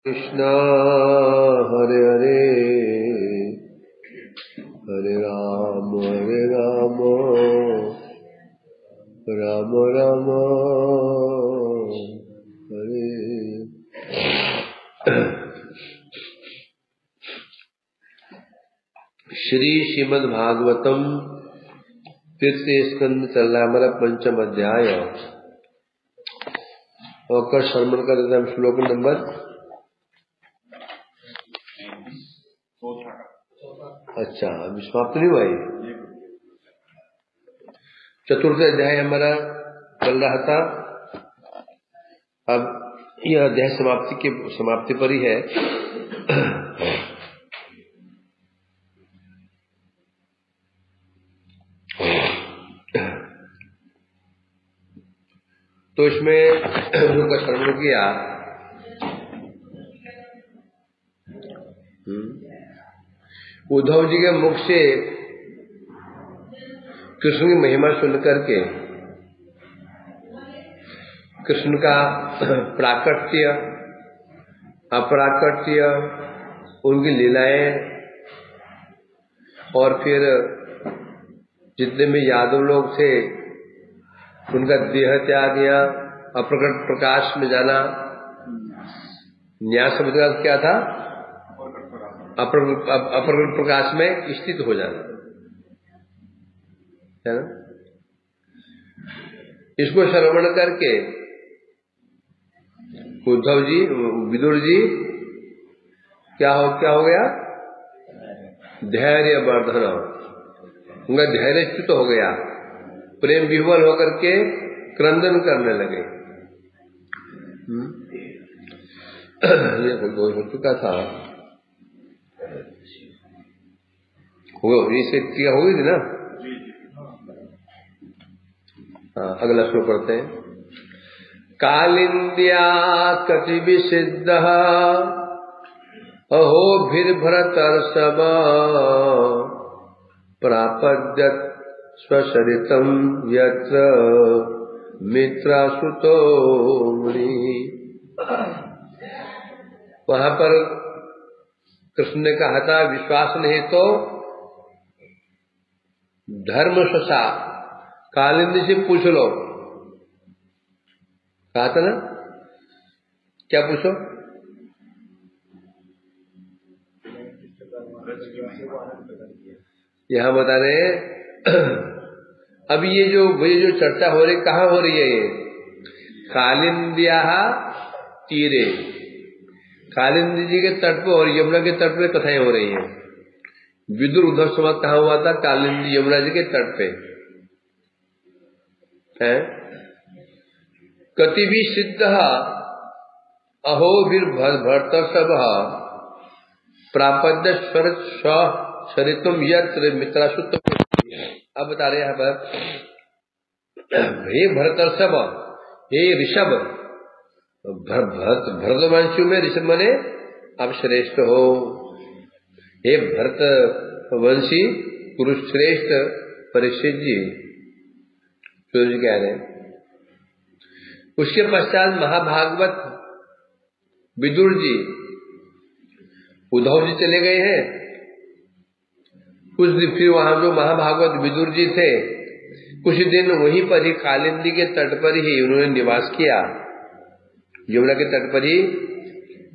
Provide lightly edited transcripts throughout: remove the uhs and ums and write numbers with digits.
कृष्णा हरे हरे हरे राम राम राम हरे। श्री श्रीमद् भागवतम तृतीय स्कंद चल रहा है हमारा पंचम अध्याय और कल श्रवण कर देते हैं श्लोक नंबर अच्छा अभी समाप्त नहीं हुआ है। चतुर्थ अध्याय हमारा चल रहा था, अब यह अध्याय समाप्ति पर ही है। तो इसमें जो का श्रवण किया उद्धव जी के मुख से कृष्ण की महिमा सुनकर के कृष्ण का प्राकट्य अप्राकट्य उनकी लीलाएं और फिर जितने भी यादव लोग थे उनका देह त्याग या अप्रकट प्रकाश में जाना। न्यास शब्द का क्या था? अप्रकट प्रकाश में स्थित हो जाना है ना। इसको श्रवण करके उद्धव जी विदुर जी क्या हो गया? धैर्य वर्धन, उनका धैर्य च्युत हो गया, प्रेम विह्वल होकर के क्रंदन करने लगे। ये हो चुका था, इसे क्रिया हो गई थी ना। हाँ, अगला श्लोक पढ़ते हैं। कालिंद्या कति विसिद्ध अहो भरतर्षभ प्रापद्यत स्वशरितम यत्र मित्रासुतो मुनि। वहां पर कृष्ण ने कहा था विश्वास नहीं तो धर्म शशा कालिंदी से पूछ लो। कहा था ना, क्या पूछो? यहां बता रहे अब ये जो चर्चा हो रही कहाँ हो रही है? ये कालिंदिया तीरे, कालिंदी जी के तट पर और यमुना के तट पे कथाएं हो रही हैं। विदुर उद्धव संवाद कहाँ हुआ था? कालिंदी यमुना जी के तट पे है। कति भी सिद्ध अहो भरतर्षभ प्रापद्य स्वशरितुम यत्र मित्रासुत। अब बता रहे हैं हे भरतर्षभ, हे ऋषभ, भरतवंशियों में ऋषभ मने आप श्रेष्ठ हो। हे भरतवंशी पुरुष श्रेष्ठ परीक्षित जी, सूर्य कह रहे हैं। उसके पश्चात महाभागवत विदुर जी उद्धव जी चले गए हैं। कुछ दिन फिर वहां जो महाभागवत विदुर जी थे कुछ दिन वहीं पर ही कालिंदी के तट पर ही उन्होंने निवास किया। यमुना के तट पर ही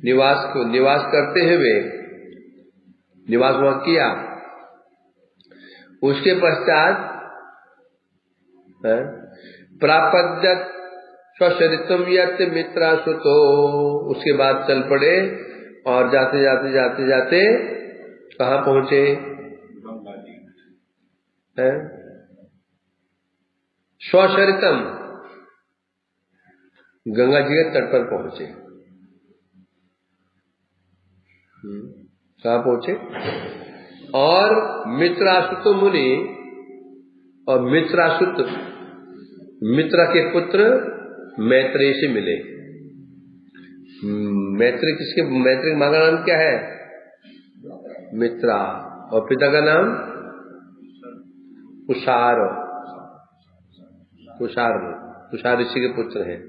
निवास करते हुए निवास वहां किया। उसके पश्चात प्रापद्यत स्वशरितम यत् मित्रासुतो, उसके बाद चल पड़े और जाते जाते कहाँ पहुंचे? स्वशरितम गंगा जी के तट पर पहुंचे। कहाँ पहुंचे? और मित्रासुत मुनि और मित्र के पुत्र मैत्रेय से मिले। मैत्रेय माँ का नाम क्या है? मित्रा। और पिता का नाम कुशार ऋषि के पुत्र हैं।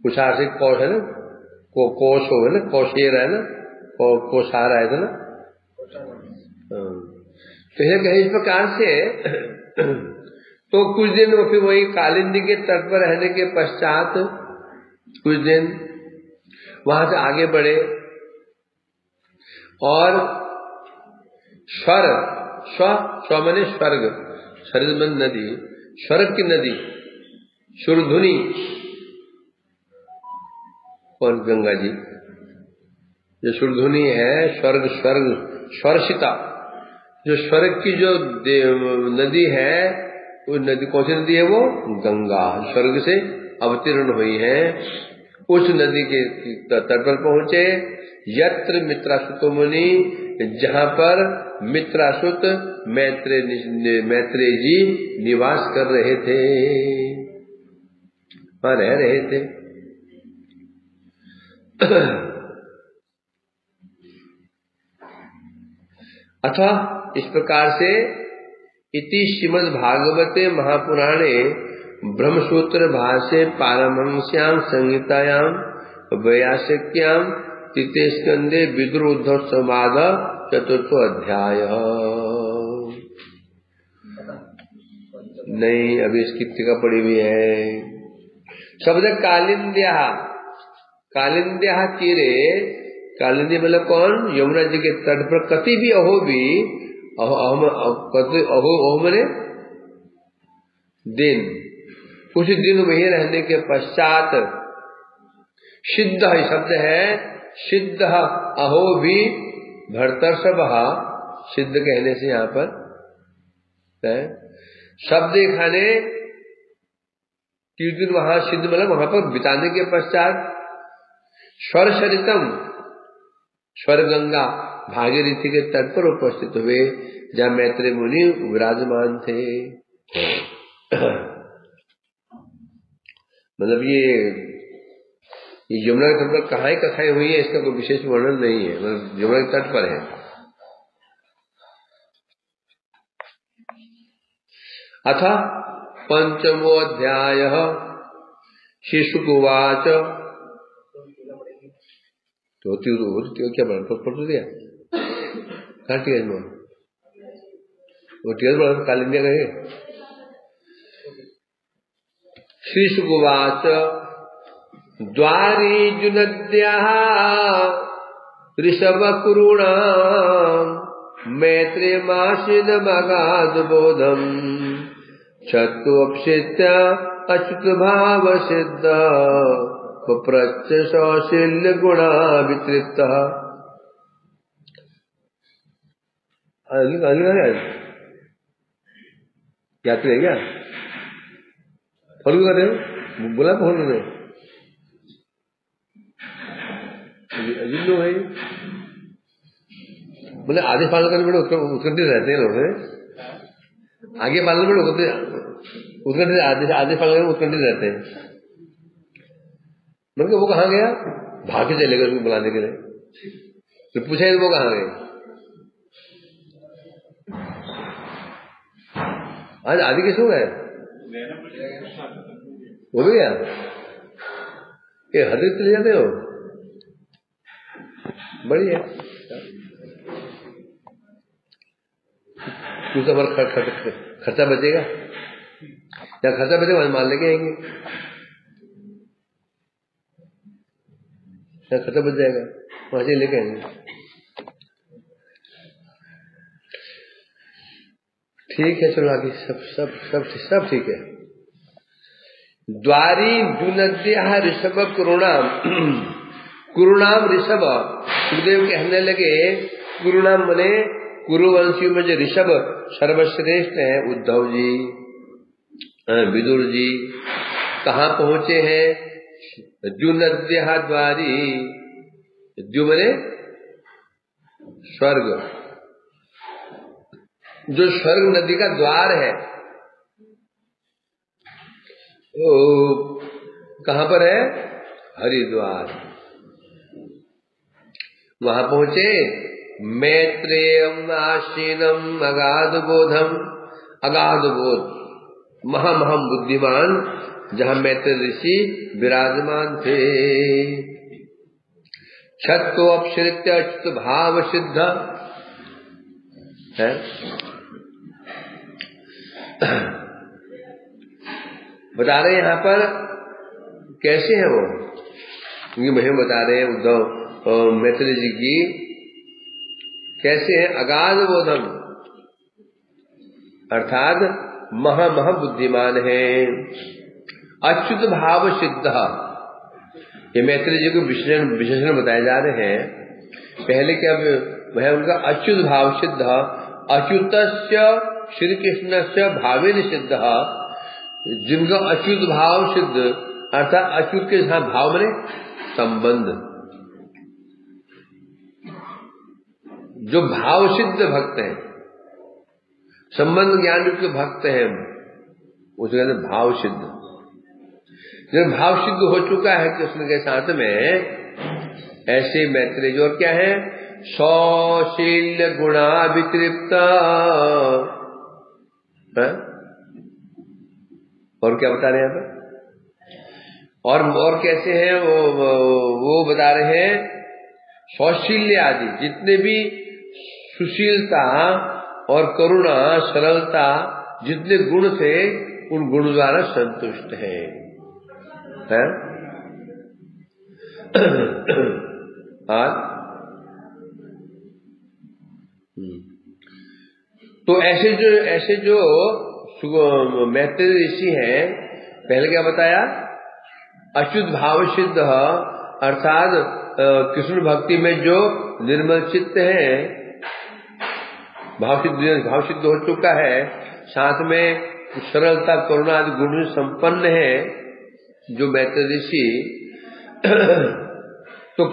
कुशार से कौश है ना, वो कोश हो ना, कोशेर है ना, कोशार आया था ना। तो यह कहीं इस प्रकार से तो कुछ दिन वो फिर वही कालिंदी के तट पर रहने के पश्चात कुछ दिन वहां से आगे बढ़े और स्व माने स्वर्ग, शरीरबंद नदी, स्वर्ग की नदी सुरधुनी, और गंगा जी जो सुरधुनी है, स्वर्ग स्वर्शिता, जो स्वर्ग की जो नदी है, वो नदी कौन सी नदी है? वो गंगा स्वर्ग से अवतीर्ण हुई है। उस नदी के तट पर पहुंचे, यत्र मित्रासुतो मुनि, जहां पर मित्रासुत मैत्रेय जी निवास कर रहे थे, वहां रह रहे थे। अथा इस प्रकार से इति श्रीमद् भागवते महापुराणे ब्रह्मसूत्र भाष्ये पारमहंस्यां संहितायां वैयासिक्यां तृतीय स्कंदे विदुर उद्धव संवाद चतुर्थो अध्याय। नहीं, अभी इसकी टीका पड़ी हुई है। शब्द कालिंद्या, कालिंद्या तीरे, कालिंदी मतलब कौन? यमुना जी के तट पर कति भी अहो भी, अहो मने दिन, कुछ दिन वही रहने के पश्चात सिद्ध शब्द है, सिद्ध अहो भी भर्तर्षभ, सिद्ध कहने से यहाँ पर है शब्द खाने किस दिन वहां सिद्ध मतलब वहां पर बिताने के पश्चात स्वर सरितम, स्वर गंगा भागीरथी के तट पर उपस्थित हुए, जहाँ मैत्रेय मुनि विराजमान थे। मतलब ये यमुना के तट पर कहाँ ही कथाएं हुई है, इसका कोई विशेष वर्णन नहीं है, मतलब यमुना के तट पर है। अथ पंचमो अध्याय। शिशुकुवाच, तो क्या पढ़ दिया कहाँ टीका में वो टीका कालिंदिया कहे। शिशुकुवाच द्वारी जुनद्याः ऋषभ कुरुणाम् मैत्रेयमाशिनमगाधबोधम् चत्वप्सित्य अच्युत भाव सिद्ध पप्रच्छ सौशील्य गुणा वितृप्त। क्या तो है क्या फॉलो कर रहे हो? बोला फॉलो रहे अजीब लोग है, बोले आधे पालन करने बड़े उत्कंठित रहते हैं लोग, आगे पालन बड़े उत्कंठित, आधे पालन में उत्कंठित रहते हैं। मतलब वो कहाँ गया? भाग के चले गए उसको बुलाने के लिए। तो पूछा वो कहाँ गए? आज आदि किस हो गए? वो भी गया? ये हद चले जाते हो? बढ़िया, कुछ हमारा खर्चा बचेगा, या खर्चा बचेगा मान लेके आएंगे, या खर्चा बच जाएगा वहां से लेके आएंगे। ठीक है, चलो आगे सब ठीक है। द्वारी जुनद्या ऋषभ कुरुणाम, कुरुणाम ऋषभ, सुखदेव कहने लगे कुरुणाम मने कुरुवंशियों में जो ऋषभ सर्वश्रेष्ठ है उद्धव जी, विदुर जी कहाँ पहुंचे हैं? जुनद्या द्वारी, जो मने स्वर्ग, जो स्वर्ग नदी का द्वार है वो कहाँ पर है? हरिद्वार। वहां पहुंचे। मैत्रेयम आशीनम अगाधबोधम, अगाधबोध महामहम बुद्धिमान, जहां मैत्रेय ऋषि विराजमान थे। छत्तो अपसृत्य अच्युत भाव सिद्ध है। बता रहे यहाँ पर कैसे है वो, ये महिमा बता रहे हैं उद्धव मैत्रेय जी की, कैसे है। अगाध बोधम अर्थात महा बुद्धिमान है, अच्युत भाव सिद्ध। ये मैत्रेय जी को विशेषण बताए जा रहे हैं। पहले क्या वह उनका अच्युत भाव सिद्ध, अच्युतस्य श्री कृष्णस्य भावेन सिद्ध, जिनका अच्युत भाव सिद्ध अर्थात अच्युत के साथ भाव बने संबंध, जो भाव सिद्ध भक्त हैं, संबंध ज्ञान युक्त भक्त हैं, उसे कहते भाव सिद्ध। जब भाव सिद्ध हो चुका है कृष्ण के साथ में, ऐसे मैत्रेय जो और क्या है, सौशील्य गुणाभितृप्त। और क्या बता रहे हैं यहाँ पर, और कैसे हैं वो बता रहे हैं, सौशील्य आदि जितने भी सुशीलता और करुणा सरलता जितने गुण थे, उन गुण द्वारा संतुष्ट है। तो ऐसे जो मैत्रेय ऋषि हैं, पहले क्या बताया, अच्युत भाव सिद्ध अर्थात कृष्ण भक्ति में जो निर्मल चित्त है, भाव सिद्ध हो चुका है, साथ में सरलता करुणा आदि गुण संपन्न है जो मैत्रेय ऋषि। तो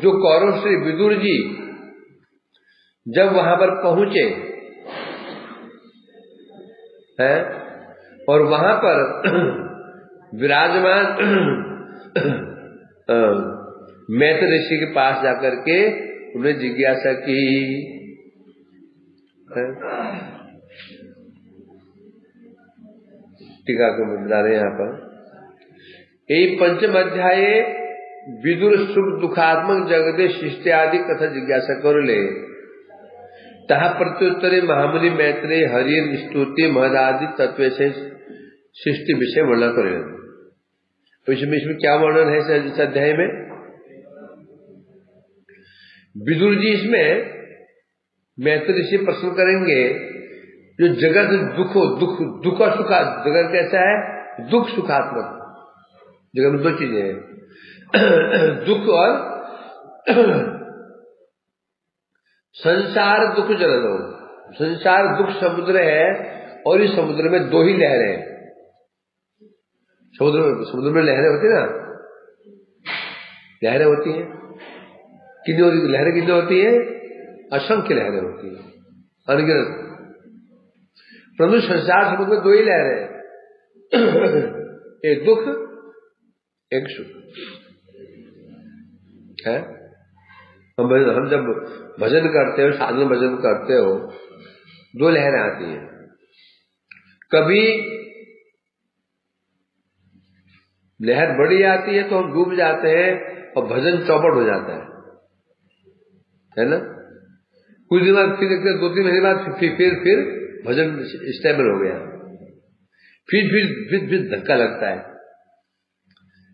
जो कौरव श्री विदुर जी जब वहां पर पहुंचे हैं और वहां पर विराजमान मैत्रेय ऋषि के पास जाकर के उन्हें जिज्ञासा की, टीका को बता रहे यहाँ पर, यही पंचम अध्याय विदुर सुख दुखात्मक जगदे शिष्ट आदि कथा जिज्ञासा कर ले, तहा प्रत्युत्तरे महामुनि मैत्रेय हरिर स्तुति महदादि तत्व से सृष्टि विषय वर्णन करे। तो इसमें क्या वर्णन है इस अध्याय में, विदुर जी इसमें मैत्रेय से प्रश्न करेंगे, जो जगत दुख और सुखा, जगत कैसा है, दुख सुखात्मक, जगत में दो चीजें हैं, दुख और संसार दुख जलदो। संसार दुख समुद्र है और इस समुद्र में दो ही लहरें हैं। समुद्र में लहरें होती है ना, लहरें होती हैं, कितनी होती, लहरें कितनी होती है, असंख्य लहरें होती हैं, अनगिनत। परंतु संसार समुद्र में दो ही लहरें हैं, एक दुख एक सुख है। हम जब भजन करते हो, साधन भजन करते हो, दो लहरें आती हैं। कभी लहर बड़ी आती है तो हम डूब जाते हैं और भजन चौपट हो जाता है ना। कुछ दिन बाद फिर 2-3 महीने बाद फिर भजन स्टेबल हो गया, फिर धक्का लगता है।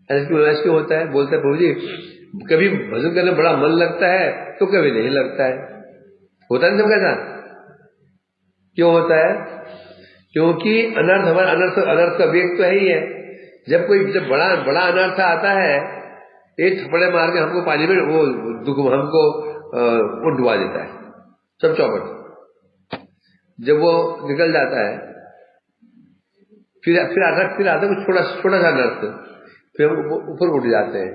ऐसे होता है, बोलते हैं प्रभु जी कभी भजन करने बड़ा मन लगता है तो कभी नहीं लगता है, होता नहीं सबके साथ। क्यों होता है, क्योंकि अनर्थ हमारा अनर्थ का वेग तो है ही है। जब बड़ा अनर्थ आता है, एक थप्पड़े मार के हमको पानी में वो दुख हमको वो डुबा देता है, सब चौपट। जब वो निकल जाता है फिर आता है छोटा सा अनर्थ, फिर ऊपर उठ जाते हैं।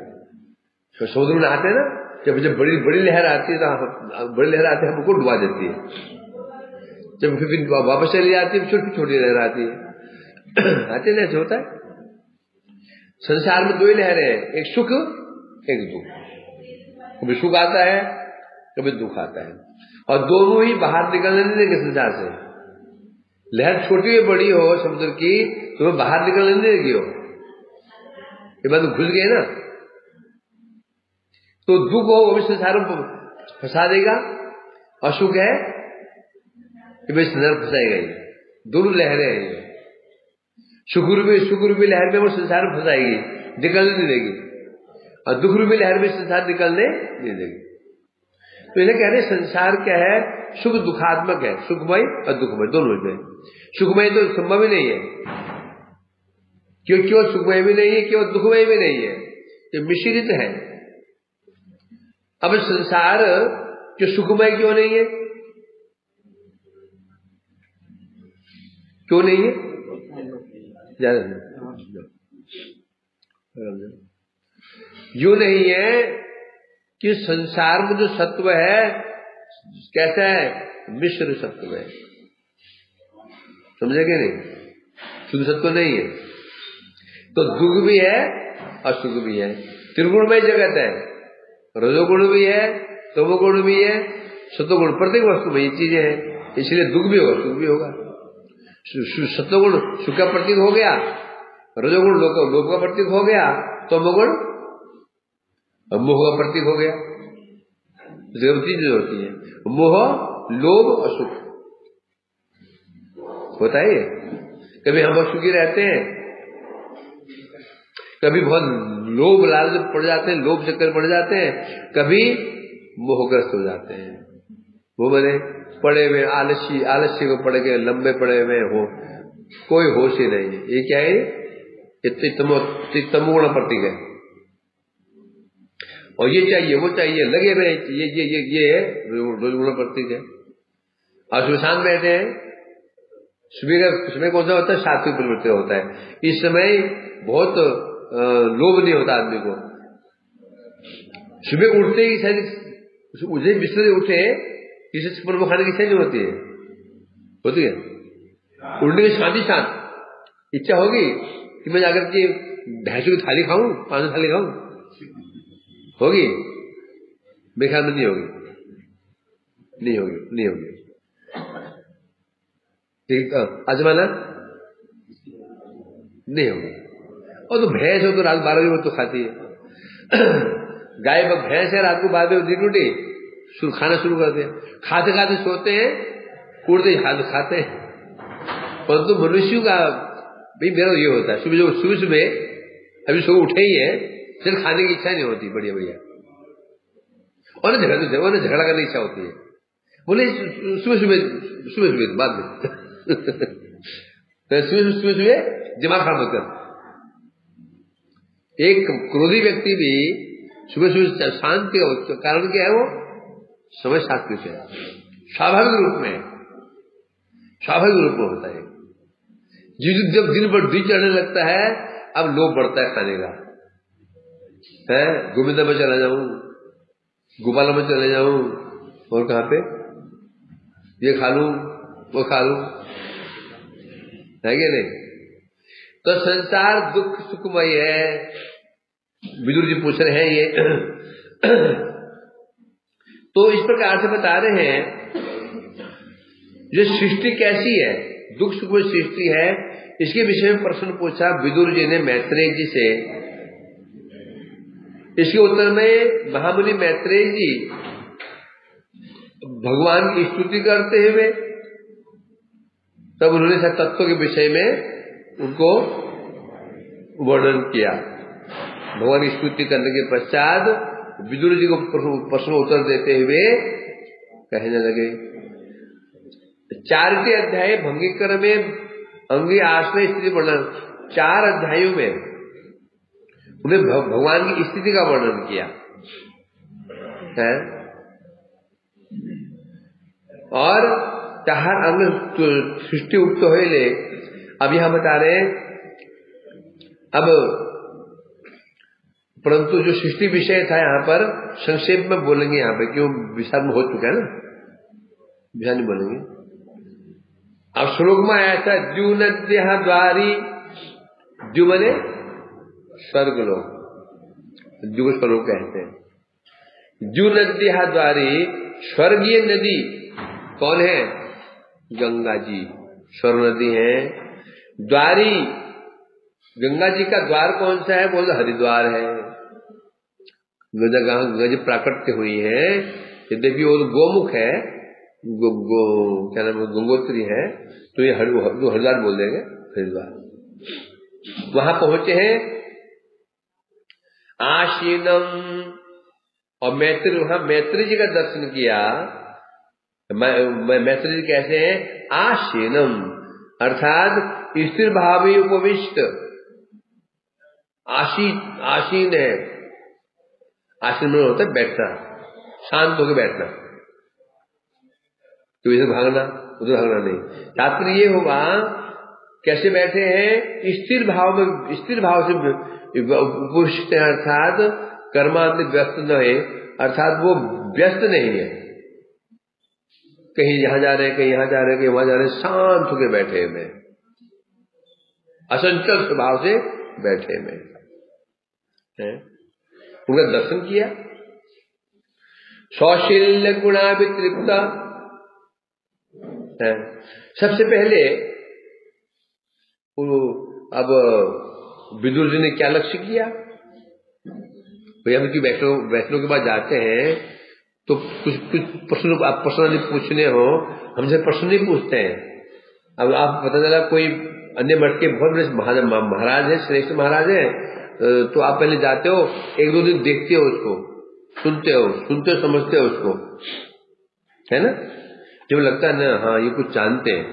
तो समुद्र में आते हैं ना, जब बड़ी लहर आती है तो बड़ी लहर आती है हमको डुबा देती है, जब फिर वापस चली जाती है फिर छोटी लहर आती है, आती है, ऐसे होता है। संसार में दो ही लहरें हैं, एक सुख एक दुख। कभी सुख आता है कभी दुख आता है, और दोनों ही बाहर निकलने नहीं देंगे संसार से। लहर छोटी या बड़ी हो समुद्र की तो वो बाहर निकलने नहीं देगी हो, ये बात घुस गए ना। तो दुख हो वो भी संसार में फंसा देगा, और सुख है कि भाई संसार फंसाएगा ही। दोनों लहरें हैं, सुख रूपी लहर में वो संसार में फंसाएगी, निकलने नहीं देगी, और दुख रूपी लहर में संसार निकलने नहीं देगी। तो इन्हें कह रहे संसार क्या है, सुख दुखात्मक है, सुखमय और दुखमय दोनों में। सुखमय तो संभव ही नहीं है, क्यों सुखमय भी नहीं है, क्यों दुखमय भी नहीं है, ये मिश्रित है। अब संसार जो सुखमय क्यों नहीं है, क्यों नहीं है? यूं नहीं है कि संसार में जो सत्व है कैसा है, मिश्र सत्व है, समझे कि नहीं? शुद्ध सत्व नहीं है, तो दुख भी है और सुख भी है। त्रिगुणमय जगत है, रजोगुण भी है, तमोगुण भी है, सत्वगुण, प्रत्येक वस्तु में ये चीजें हैं, इसलिए दुख भी होगा सुख भी होगा। सत्वगुण सुख का प्रतीक हो गया, रजोगुण लोभ का प्रतीक हो गया, तमोगुण मोह का प्रतीक हो गया। चीजें होती है, मोह, लोभ और सुख होता है। कभी हम बहुत सुखी रहते हैं, कभी बहुत लोभ लालच पड़ जाते हैं, लोभ चक्कर पड़ जाते हैं, कभी मोहग्रस्त हो जाते हैं। वो मैंने पड़े हुए आलस्य को पड़े के लंबे पड़े हुए हो, कोई होश ही नहीं है। ये क्या है, तमोगुण प्रतीक है। और ये चाहिए वो चाहिए लगे हुए, ये रजोगुण प्रतीक है। और सुशांत बैठे हैं, सुबह कौन सा होता है, सात्विक प्रवृत्ति होता है। इस समय बहुत लोभ नहीं होता आदमी को। सुबह उठते ही शायद उसे बिस्तर से उठे, किसी से खाने की इच्छा नहीं होती है, होती है? उठने की शांति इच्छा होगी कि मैं जाकर के 250 की थाली खाऊं, 500 थाली खाऊं, होगी? मेरे ख्याल में नहीं होगी। ठीक, आजमाना नहीं होगी। और तो भैंस हो तो रात 12 बजे तो खाती है। गाय भैंस है, रात को 12 बजे ड्यूटी खाना शुरू करते हैं, खाते खाते सोते हैं, उड़ते खाते हैं। परंतु मनुष्यों का भाई मेरा ये होता है, सुबह अभी सुबह उठे ही है, सिर्फ खाने की इच्छा नहीं होती, बढ़िया और झगड़ा करने की इच्छा होती है। बोले सुबह बाद में सुबह दिमाग खराब मत कर। एक क्रोधी व्यक्ति भी सुबह शांति का कारण क्या है, वो समय शास्त्र से स्वाभाविक रूप में होता है। जब दिन पर दिन चढ़ने लगता है, अब लोभ बढ़ता है खाने का, है गोविंदा में चला जाऊं, गोपाला में चले जाऊं, और कहां पे ये खा लूं वो खा लूं, है कि नहीं? तो संसार दुख सुखमय है। विदुर जी पूछ रहे हैं ये तो इस प्रकार से बता रहे हैं ये सृष्टि कैसी है, दुख सुखमय सृष्टि है। इसके विषय में प्रश्न पूछा विदुर जी ने मैत्रेय जी से। इसके उत्तर में महामुनि मैत्रेय जी भगवान की स्तुति करते हुए तब उन्होंने सब तत्व के विषय में उनको वर्णन किया। भगवान की स्तुति करने के पश्चात विदुर जी को प्रश्न उत्तर देते हुए कहने लगे, 4वें अध्याय भंगिकर में अंगी आश्रय स्थिति वर्णन, 4 अध्यायों में उन्हें भगवान की स्थिति का वर्णन किया है। और 4 अंग सृष्टि उक्त हो ले। अब यहां बता रहे हैं, अब परंतु जो सृष्टि विषय था यहाँ पर संक्षेप में बोलेंगे, यहाँ पे क्यों विस्तार में हो चुका है ना, विस्तार नहीं बोलेंगे। अब श्लोक में आया था द्युनद्य द्वारी, द्यु मने स्वर्ग लोक, द्यु स्वरूप कहते हैं। द्युनद्य द्वारी, स्वर्गीय नदी कौन है? गंगा जी स्वर्ग नदी है। द्वारी, गंगा जी का द्वार कौन सा है? बोल हरिद्वार है। गज प्राकट्य हुई है, यद्यपि वो गोमुख है, क्या नाम है, गंगोत्री है, तो ये हरिद्वार बोल देंगे, हरिद्वार। वहां पहुंचे हैं आशीनम, और मैत्री जी का दर्शन किया। मैत्री जी कैसे हैं? आशीनम अर्थात स्थिर भाव ही उपविष्ट, आसीन है। आसीन में होता है बैठना, शांत होकर बैठना, तो इधर भागना उधर भागना नहीं। तात्पर्य ये होगा कैसे बैठे हैं? स्थिर भाव में, स्थिर भाव से उपविष्ट है, अर्थात कर्मांत व्यस्त न है, अर्थात वो व्यस्त नहीं है, कहीं यहां जा रहे हैं, कहीं यहां जा रहे हैं, कहीं वहां जा रहे हैं, शांत होकर बैठे में, असंचल स्वभाव से बैठे में है। उनका दर्शन किया। सौशील्य गुणा वितृप्त है। सबसे पहले अब विदुर जी ने क्या लक्ष्य किया? भैया वैष्णव के बाद जाते हैं तो कुछ प्रश्न आप पर्सनली पूछने हो, हमसे प्रश्न नहीं पूछते हैं। अब आप पता चला कोई अन्य मठ के बहुत बड़े महाराज है, श्रेष्ठ महाराज है, तो आप पहले जाते हो, एक दो दिन देखते हो उसको, सुनते हो समझते हो उसको, है ना। जब लगता है ना हाँ ये कुछ जानते हैं,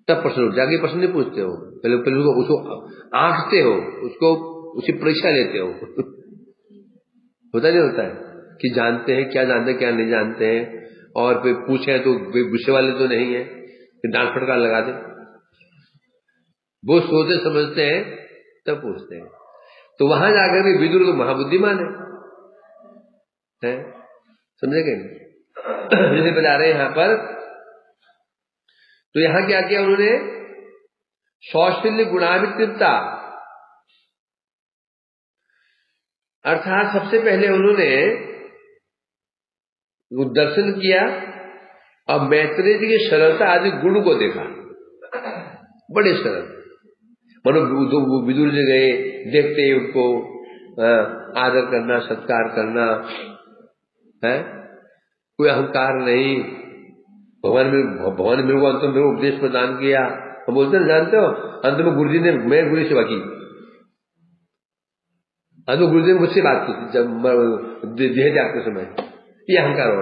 तब प्रश्न जाके प्रश्न नहीं पूछते हो, पहले उसको आंकते हो, उसको उसकी परीक्षा लेते हो। होता नहीं होता है कि जानते हैं, क्या जानते हैं क्या नहीं जानते हैं, और फिर पूछे तो गुस्से वाले तो नहीं है कि डांट फटकार लगा दे। वो सोचते समझते हैं तब पूछते हैं। तो वहां जाकर भी विदुर तो महाबुद्धिमान है, समझेंगे। जैसे बता रहे हैं यहां पर, तो यहां क्या किया उन्होंने? सौशील्य गुणावितृप्ता, अर्थात सबसे पहले उन्होंने दर्शन किया और मैत्रेय जी की सरलता आदि गुण को देखा, बड़े सरल। मनो विदुर जी गए, देखते ही उनको आदर करना, सत्कार करना है, कोई अहंकार नहीं। भगवान मेरे को अंत में उपदेश प्रदान किया। हम बोलते हैं जानते हो, अंत में गुरु जी ने, मैं गुरु सेवा की, अंत में गुरु जी ने मुझसे बात की जब देह त्याग के समय, ये अहंकार हो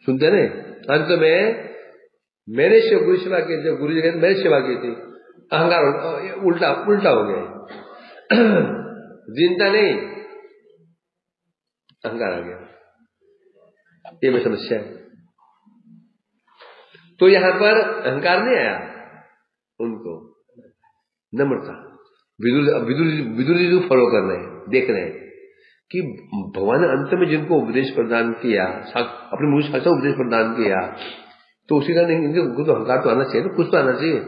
सुनते नहीं। अंत में मैंने गुरु सेवा की, जब गुरु जी कहते मैंने सेवा की थी, अहंकार उल्टा हो गया, जिनता नहीं अहंकार आ गया, ये में समस्या है। तो यहां पर अहंकार नहीं आया उनको, नम्रता। विदुर जी को फॉलो कर रहे हैं, देख रहे हैं कि भगवान ने अंत में जिनको उपदेश प्रदान किया, अपने मुझे साक्षात उपदेश प्रदान किया, तो उसी का नहीं, इनको तो अहंकार तो आना चाहिए ना, कुछ तो आना चाहिए।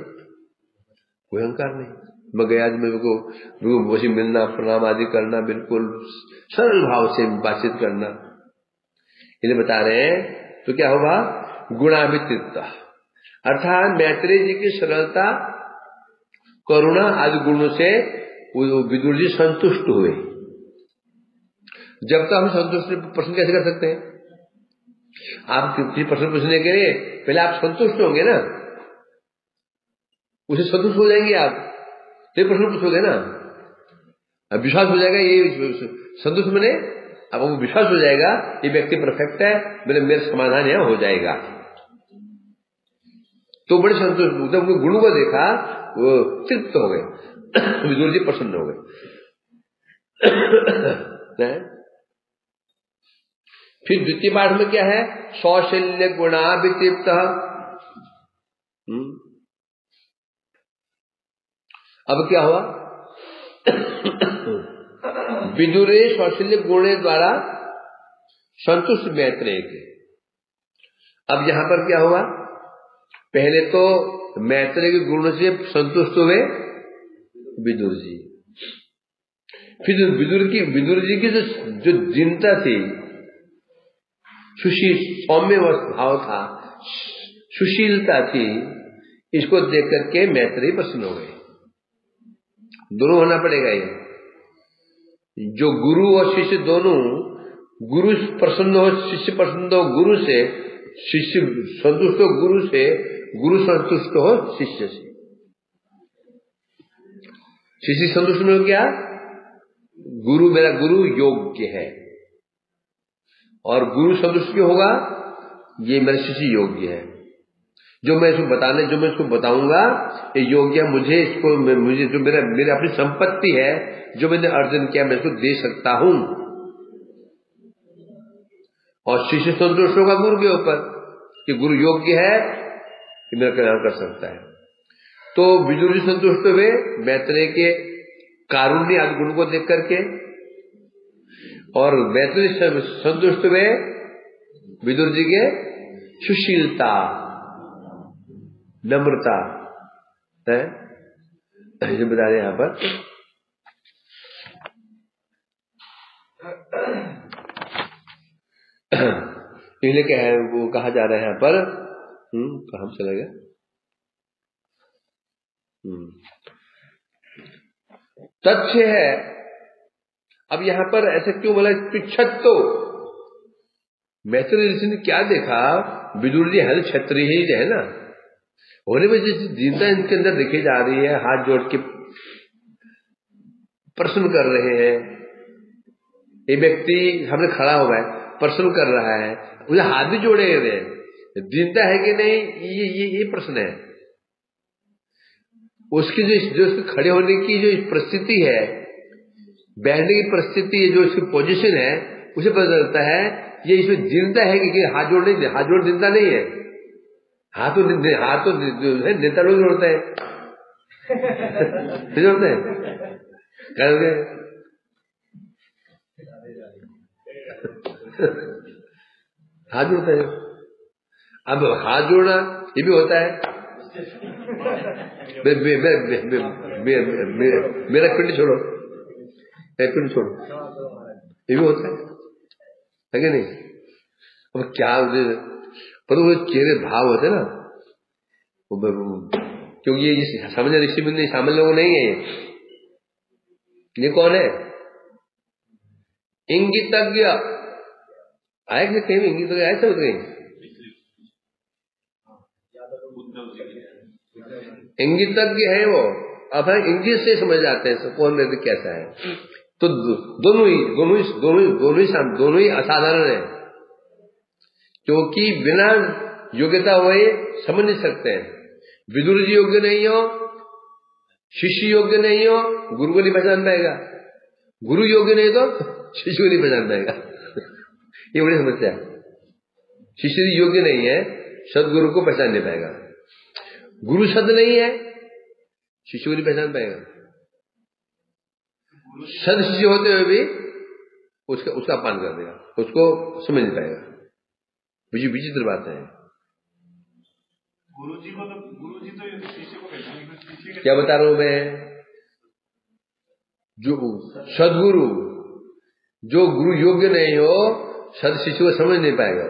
कोई अहंकार नहीं। मैं गया मेरे को वैसे मिलना, प्रणाम आदि करना, बिल्कुल सरल भाव से बातचीत करना, इन्हें बता रहे हैं। तो क्या होगा? गुणाभितृप्ता, अर्थात मैत्रेय जी की सरलता, करुणा आदि गुणों से विदुर जी संतुष्ट हुए। जब तक हम संतुष्ट प्रश्न कैसे कर सकते हैं? आप किसी प्रश्न पूछने के लिए पहले आप संतुष्ट होंगे ना, उसे संतुष्ट हो जाएंगे आप, तो प्रश्न पूछोगे ना, अब विश्वास हो जाएगा। ये संतुष्ट मैंने अब वो विश्वास हो जाएगा, ये व्यक्ति परफेक्ट है, मेरे समाधान यहां हो जाएगा। तो बड़े संतुष्ट, जब गुरु को देखा वो तृप्त हो गए, विदुर जी प्रसन्न हो गए। फिर द्वितीय पाठ में क्या है? सौशील्य गुणाभितृप्त। अब क्या हुआ? विदुरे सौशील्य गुणे द्वारा संतुष्ट मैत्रेय के। अब यहां पर क्या हुआ? पहले तो मैत्रेय के गुण से संतुष्ट हुए विदुर जी, फिर विदुर जी की जो दीनता थी, सुशील सौम्य भाव था, सुशीलता थी, इसको देख करके मैत्रेय प्रसन्न हो गए। दोनों होना पड़ेगा जो गुरु और शिष्य दोनों, गुरु प्रसन्न हो, शिष्य प्रसन्न हो गुरु से, शिष्य संतुष्ट हो गुरु से, गुरु संतुष्ट हो शिष्य से। शिष्य संतुष्ट में हो गया, गुरु मेरा गुरु योग्य है, और गुरु संतुष्ट क्यों होगा, ये मेरा शिष्य योग्य है, जो मैं इसको बताऊंगा ये योग्य है, मुझे जो मेरा अपनी संपत्ति है जो मैंने अर्जन किया मैं इसको दे सकता हूं। और शिष्य संतुष्ट होगा गुरु के ऊपर कि गुरु योग्य है कि मेरा कल्याण कर सकता है। तो विदुर जी संतुष्ट हुए मैत्रेय के कारुण्य आदि गुण को देख करके, और मैत्रेय संतुष्ट हुए विदुर जी के सुशीलता, नम्रता है, ये बता रहे यहां पर। इसलिए क्या है वो कहा जा रहा है यहां पर, कहां चला गया, तथ्य है। अब यहां पर ऐसे क्यों बोला, पिछत तो मैत्रेय ऋषि ने क्या देखा, विदुर जी हल क्षत्रिय ही है ना, होने में जैसे दीनता इनके अंदर देखी जा रही है, हाथ जोड़ के प्रश्न कर रहे हैं। ये व्यक्ति हमने खड़ा हुआ है, प्रश्न कर रहा है, उसे हाथ भी जोड़े हुए हैं, दीनता है कि नहीं, ये प्रश्न है। उसकी जो उसके खड़े होने की जो परिस्थिति है, बैठने की परिस्थिति है, जो उसकी पोजीशन है, उसे पता चलता है ये इसमें दीनता है कि हाथ जोड़ दीनता नहीं है। हाथ तो नेता लोग जोड़ते हैं जोड़ते हैं हाथ जोड़ता है। अब हाथ जोड़ना ये भी होता है, मेरा पिंड छोड़ो, पिंड छोड़ो, ये भी होता है कि नहीं। अब क्या, पर वो चेहरे भाव होते ना, क्योंकि ये समझ ऋषि मुनि शामिल लोग नहीं है। ये कौन है, इंगितज्ञ आए कि कहीं इंगितज्ञ आए सब कहीं, इंगितज्ञ है वो। अब इंगित से समझ जाते हैं कौन व्यक्ति कैसा है। तो दोनों ही असाधारण है, क्योंकि बिना योग्यता हुए समझ नहीं सकते हैं। विदुर जी योग्य नहीं हो, शिष्य योग्य नहीं हो, गुरु को नहीं पहचान पाएगा, गुरु योग्य नहीं तो शिष्य को नहीं पहचान पाएगा। ये बड़ी समस्या है। शिष्य योग्य नहीं है, सदगुरु को पहचान नहीं पाएगा, गुरु सद नहीं है, शिष्य को नहीं पहचान पाएगा। सद शिष्य होते हुए भी उसका अपमान कर देगा, उसको समझ नहीं पाएगा। विचित्र बात है। गुरु जी तो शिष्य को पहचान, क्या बता रहा हूं मैं, जो सदगुरु, जो गुरु योग्य नहीं हो, सद शिष्य को समझ नहीं पाएगा।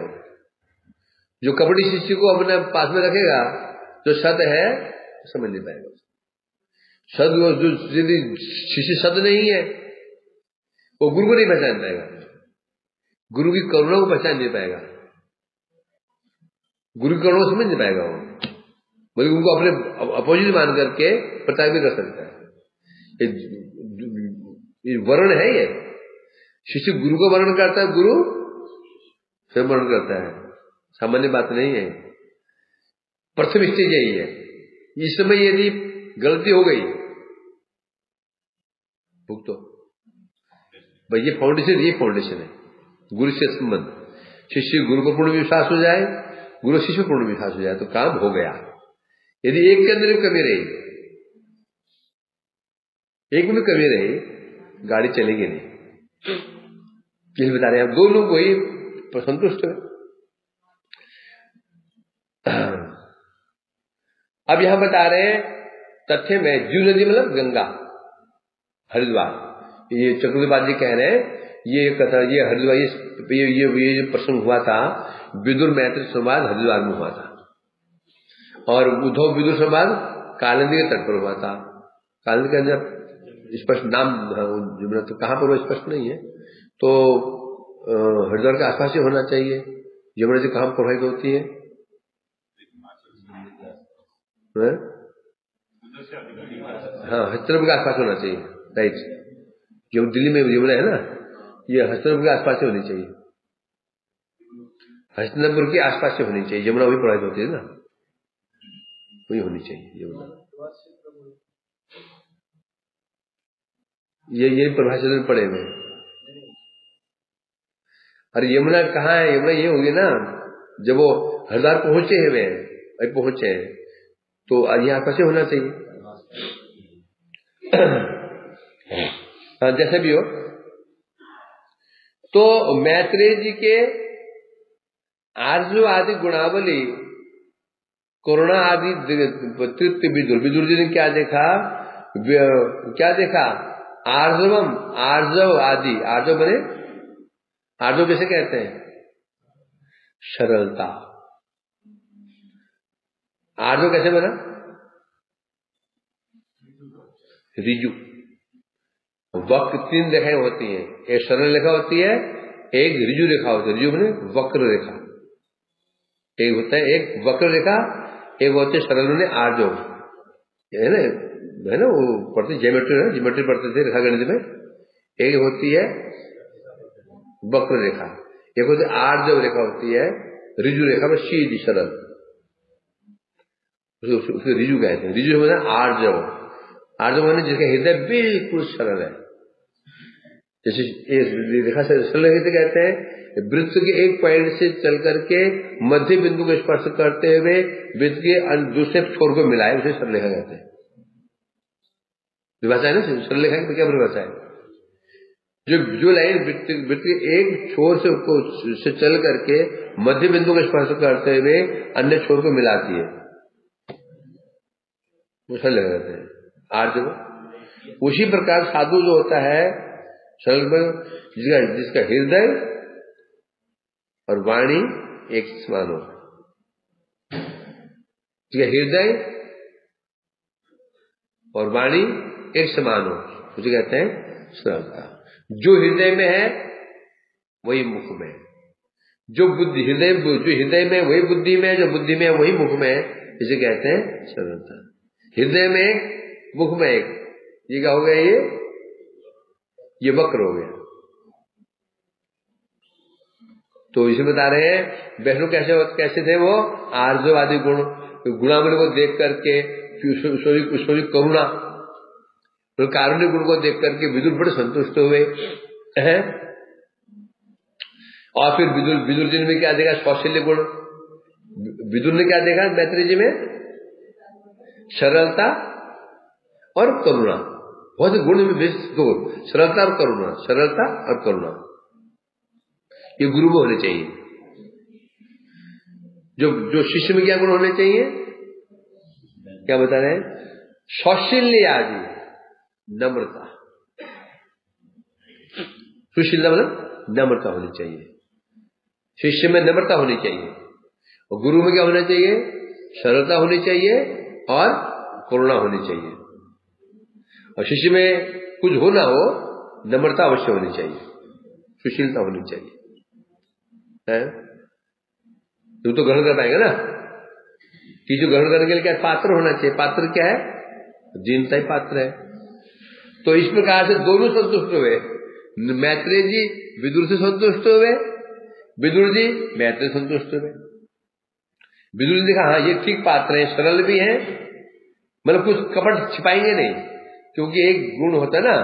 जो कपटी शिष्य को अपने पास में रखेगा, जो सद है समझ नहीं पाएगा। सद जो शिष्य सद नहीं है, वो गुरु को नहीं पहचान पाएगा, गुरु की करुणा को पहचान नहीं पाएगा, गुरु की करुणा को समझ नहीं पाएगा। वो बल्कि उनको अपने अपोजिट मान करके प्रताप भी कर सकता है। ये वर्ण है, ये शिष्य गुरु को वर्ण करता है, गुरु स्वयं वर्ण करता है, सामान्य बात नहीं है। प्रथम स्टेज यही है। इस समय यदि गलती हो गई भुगतो भाई, ये फाउंडेशन है गुरु से संबंध। शिष्य गुरु को पूर्ण विश्वास हो जाए, गुरु शिष्य को पूर्ण विश्वास हो जाए तो काम हो गया। यदि एक के अंदर कमी रही, एक में कमी रही, गाड़ी चलेगी नहीं। ये बता रहे हैं, दोनों को ही संतुष्ट है। अब यहां बता रहे हैं तथ्य में, जू नदी मतलब गंगा, हरिद्वार। ये चक्रवर्ती जी कह रहे हैं ये कथा, ये हरिद्वार, ये जो प्रसंग हुआ था विदुर मैत्री संवाद हरिद्वार में हुआ था, और उद्धव विदुर संवाद कालिंदी के तट पर हुआ था। कालिंदी के अंदर स्पष्ट नाम यमुना तो कहाँ पर वो स्पष्ट नहीं है, तो हरिद्वार के आसपास ही होना चाहिए। यमुना जी कहाँ प्रवाहित होती है? हाँ, हस्तनपुर के आसपास होना चाहिए, राइट। जो दिल्ली में यमुना है ना, ये हस्तनपुर के आसपास से होनी चाहिए, हस्तनपुर के आसपास से होनी चाहिए। यमुना वही प्रवाहित होती है ना, वही होनी चाहिए यमुना। ये परिभाषा में पड़े हुए। अरे यमुना कहाँ है? यमुना ये होगी ना, जब वो हरिद्वार पहुंचे हुए हैं, पहुंचे हैं तो यहाँ आसपास से होना चाहिए। हाँ, जैसे भी हो, तो मैत्रेय जी के आर्जव आदि गुणावली, करुणा आदि तृप्ति विदुर जी ने क्या देखा? क्या देखा? आर्जवम, आर्जव आदि, आर्जव बने, आर्जव कैसे कहते हैं? सरलता। आर्जव कैसे बना? रिजु। वक्र 3 रेखाएं होती हैं, एक सरल रेखा होती है, एक रिजु रेखा होती है। रिजु बने वक्र रेखा, एक होता है एक वक्र रेखा, एक होते है सरल बने आर्जव, है ना, वो पढ़ते ज्योमेट्री पढ़ते थे रेखा गणित में। एक होती है वक्र रेखा, एक होती है आर्जव रेखा होती है, रिजु रेखा में सीधी सरल, उसको रिजु कहते हैं। रिजु मतलब आर्जव, आर्जव माने जिसका हृदय बिल्कुल सरल है। जैसे रेखा से सरल हृदय कहते हैं, वृत्त के एक पॉइंट से चल करके मध्य बिंदु को स्पर्श करते हुए वृत्त के दूसरे छोर को मिलाए, उसे सरल रेखा कहते हैं। परिभाषा है ना सरल रेखा की, क्या परिभाषा है? जो लाइन वृत्त के एक छोर से चल करके मध्य बिंदु को स्पर्श करते हुए अन्य छोर को मिलाती है, वो सरल रेखा कहते हैं, आर्जव। उसी प्रकार साधु जो होता है सरल, जिसका हृदय और वाणी एक समान हो, जिसका हृदय और वाणी एक समान हो, उसे कहते हैं सरलता। जो हृदय में है वही मुख में, जो हृदय में वही बुद्धि में, जो बुद्धि में वही मुख में, इसे कहते हैं सरलता। हृदय में एक, मुख में एक, ये क्या हो गया? ये वक्र हो गया। तो इसे बता रहे हैं वैष्णव कैसे थे वो? आर्जवादी गुणावली को देख करके, करुणा तो कारुण्य गुण को देख करके विदुर बड़े संतुष्ट हुए हैं। और फिर विदुर जी ने क्या देखा? कौशल्य गुण। विदुर ने क्या देखा मैत्रेय जी में? सरलता और करुणा। बहुत से गुण में दो, सरलता और करुणा, सरलता और करुणा, ये गुरु में होने चाहिए। जो शिष्य में क्या गुण होने चाहिए? क्या बता रहे हैं? सौशील्य आदि, नम्रता। सुशीलता मतलब नम्रता होनी चाहिए, शिष्य में नम्रता होनी चाहिए। और गुरु में क्या होना चाहिए? सरलता होनी चाहिए और करुणा होनी चाहिए। और शिष्य में कुछ हो ना हो, नम्रता अवश्य होनी चाहिए, सुशीलता होनी चाहिए, है? तुम तो ग्रहण कर पाएगा ना कि जो ग्रहण करने के लिए क्या पात्र होना चाहिए? पात्र क्या है? दीनता ही पात्र है। तो इस प्रकार से दोनों संतुष्ट हुए। मैत्रेय जी विदुर से संतुष्ट हुए, विदुर जी मैत्रेय संतुष्ट हुए। विदुर ने देखा हाँ ये ठीक पात्र है, सरल भी है, मतलब कुछ कपट छिपाएंगे नहीं, क्योंकि एक गुण होता है ना,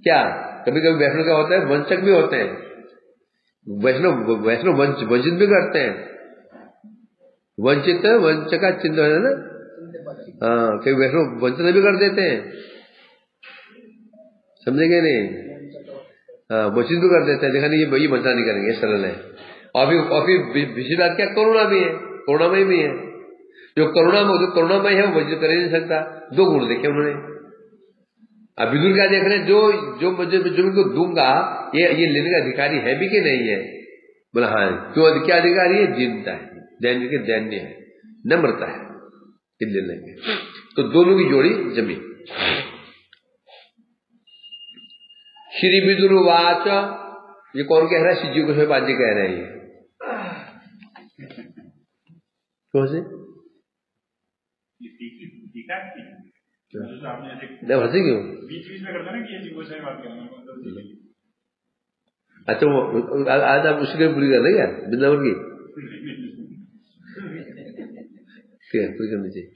क्या कभी कभी वैष्णव क्या होता है? वंचक भी होते हैं, वैष्णव वंचित भी करते हैं। वंचित वंचक का चिन्ह है ना, हाँ, कई वैष्णव वंचित भी कर देते हैं, समझेंगे नहीं? हाँ, वंचित भी कर देते हैं, देखा नहीं ये वंचना नहीं करेंगे, सरल है। और फिर विशेष बात क्या? करुणा भी है, करुणामय भी है। जो करुणामय है वो वंचित कर ही नहीं सकता। दो गुण देखे उन्होंने। अब विदुर क्या देख रहे हैं? जो इनको दूंगा ये लेने का अधिकारी है भी कि नहीं है? बोला हाँ। क्यों? क्या अधिकारी है? दीनता है, दैन्य है, नम्रता है, ले लेंगे। तो दोनों की जोड़ी जमी। श्री विदुरवाच, ये कौन कह रहा है? शिवजी गोस्वामी कह रहे हैं। ये कौन से हंसी क्यों? बीच में करता ना कि ये गोस्वामी बात करना। अच्छा, वो आज आप उसी को पूरी कर रहे क्या? वृंदावन की पूरी करनी चाहिए।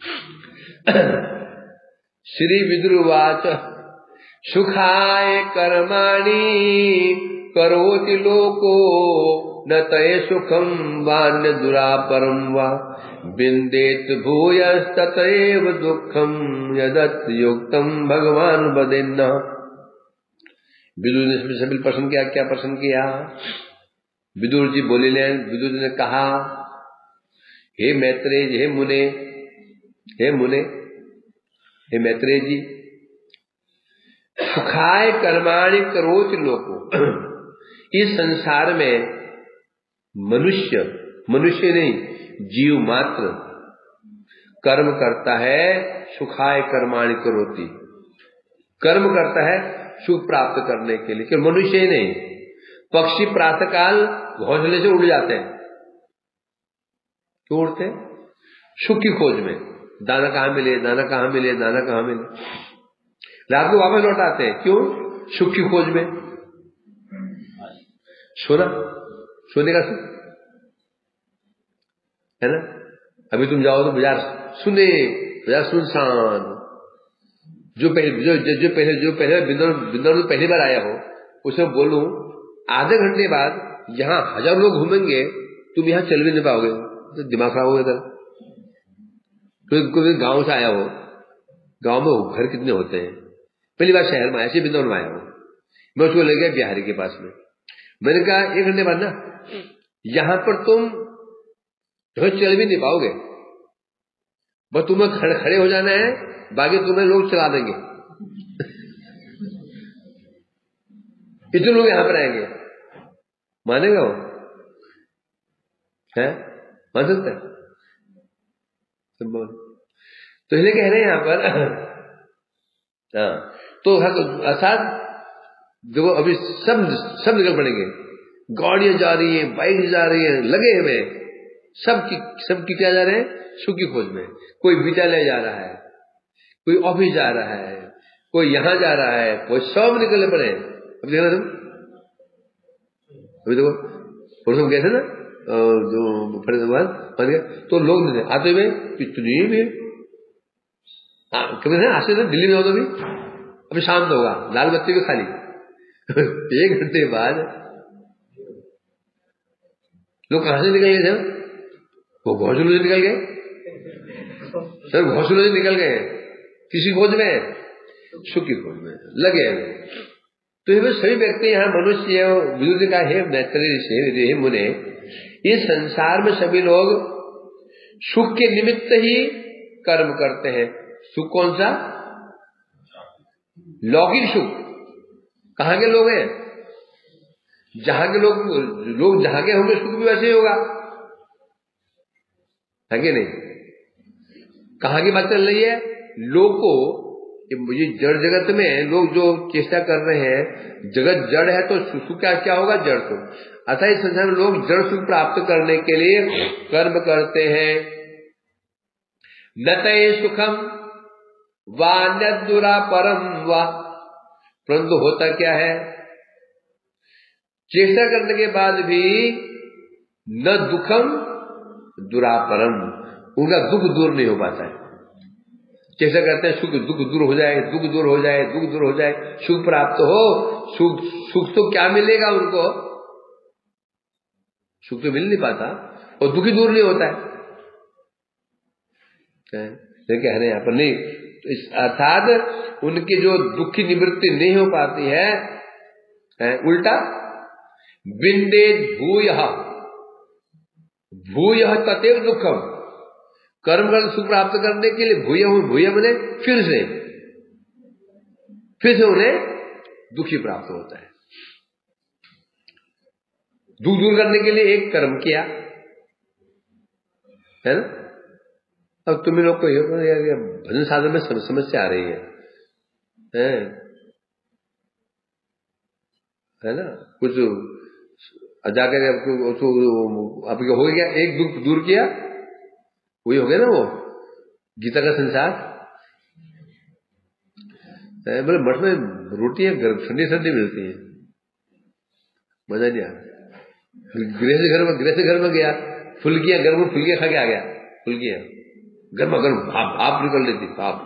श्री विदुरवाच सुखाय कर्माणि करोति लोको न तय सुखम वान्य दुरापरम वा बिंदेत भूयस्ततएव दुखम यदत् युक्तम भगवान वदेन्न। विदुर ने सभी प्रश्न किया। क्या प्रश्न किया? विदुर जी बोले। विदुर जी ने कहा, हे मैत्रेय, हे मुने, हे मैत्रेय जी, सुखाय कर्माणि करोति लोको, इस संसार में मनुष्य नहीं, जीव मात्र कर्म करता है। सुखाय कर्माणि करोति, कर्म करता है सुख प्राप्त करने के लिए। क्यों? मनुष्य ही नहीं, पक्षी प्रातःकाल घोंसले से उड़ जाते हैं। क्यों उड़ते हैं? सुख की खोज में। दाना कहाँ मिले, दाना कहाँ मिले, दाना कहाँ मिले। रात को वापस लौट आते हैं। क्यों? सुख की खोज में। सोने का सुख है ना। अभी तुम जाओ तो बाजार सुनसान। जो पहले वृंदावन पहली बार आया हो उसे बोलूं, आधे घंटे बाद यहाँ 1000 लोग घूमेंगे, तुम यहाँ चल भी नहीं पाओगे, तो दिमाग खराब हो गया। कोई गांव से आया हो, गांव में घर कितने होते हैं, पहली बार शहर में ऐसे वृंदावन में आया हो, मैं उसको ले गया बिहारी के पास में। मैंने कहा 1 घंटे बाद ना यहाँ पर तुम चल भी नहीं पाओगे, बस तुम्हें खड़े हो जाना है, बाकी तुम्हें लोग चला देंगे। इतने लोग यहाँ पर आएंगे, मानेगा वो? है मान सकता है? तो इसलिए कह रहे हैं यहाँ पर हाँ, तो अर्थात देखो अभी सब निकल पड़ेंगे। गाड़ियां जा रही हैं, बाइक जा रही हैं, लगे हुए सबकी क्या जा रहे हैं? सुख की खोज में। कोई विद्यालय जा रहा है, कोई ऑफिस जा रहा है, कोई यहाँ जा रहा है, कोई सब निकलने पड़े। अब देखना तुम, अभी देखो परसों गए थे ना जो फरीदाबाद, तो लोग नहीं आते हुए कितनी भी कभी आज से दिल्ली में जाओ तो अभी शांत होगा, लाल बत्ती भी खाली। 1 घंटे बाद लोग कहां से निकल गए थे? वो घोंसलों से निकल गए, सर घोंसलों से निकल गए। किसी खोज में? सुख की खोज में लगे। तो ये सभी व्यक्ति यहाँ मनुष्य विदुर का है मैत्रेय ऋषि मुने, इस संसार में सभी लोग सुख के निमित्त ही कर्म करते हैं। सुख कौन सा? लौकिक सुख। कहाँ के लोग हैं? जहां के लोग जहां के होंगे सुख भी वैसे ही होगा, है कि नहीं? कहाँ की बात चल रही है? लोग को ये जड़ जगत में लोग जो चेष्टा कर रहे हैं, जगत जड़ है तो सुख क्या होगा? जड़ सुख। अतः इस संसार में लोग जड़ सुख प्राप्त करने के लिए कर्म करते हैं। न तय सुखम वा न दुरापरम वा, परंतु होता क्या है? चेष्टा करने के बाद भी न दुखम दुरापरम, उनका दुख दूर नहीं हो पाता है। चेष्टा करते हैं सुख दुख दूर हो जाए, दुख दूर हो जाए, दुख दूर हो जाए, सुख प्राप्त हो। सुख तो क्या मिलेगा उनको? सुख तो मिल नहीं पाता और दुखी दूर नहीं होता है। कह रहे हैं यहाँ पर नहीं, अर्थात उनकी जो दुख की निवृत्ति नहीं हो पाती है, उल्टा बिंदे भूयः ततेव दुखम, कर्म कर सुख प्राप्त करने के लिए भूय बने फिर से उन्हें दुखी प्राप्त होता है। दुख दूर करने के लिए एक कर्म किया है ना। अब तुम्हें लोग को भजन साधन में समस्या आ रही है। है ना, कुछ जाकर आपके हो गया, एक दुख दूर किया, वही हो गया ना वो गीता का संसार। बोले मठ में रोटियां ठंडी ठंडी मिलती है, मजा नहीं आया। गृह से घर में गया, फुल्कियां गर्म फुल्कियां खा के आ गया, फुल्कियां गर्मा गर्म भाप निकल रही थी, भाप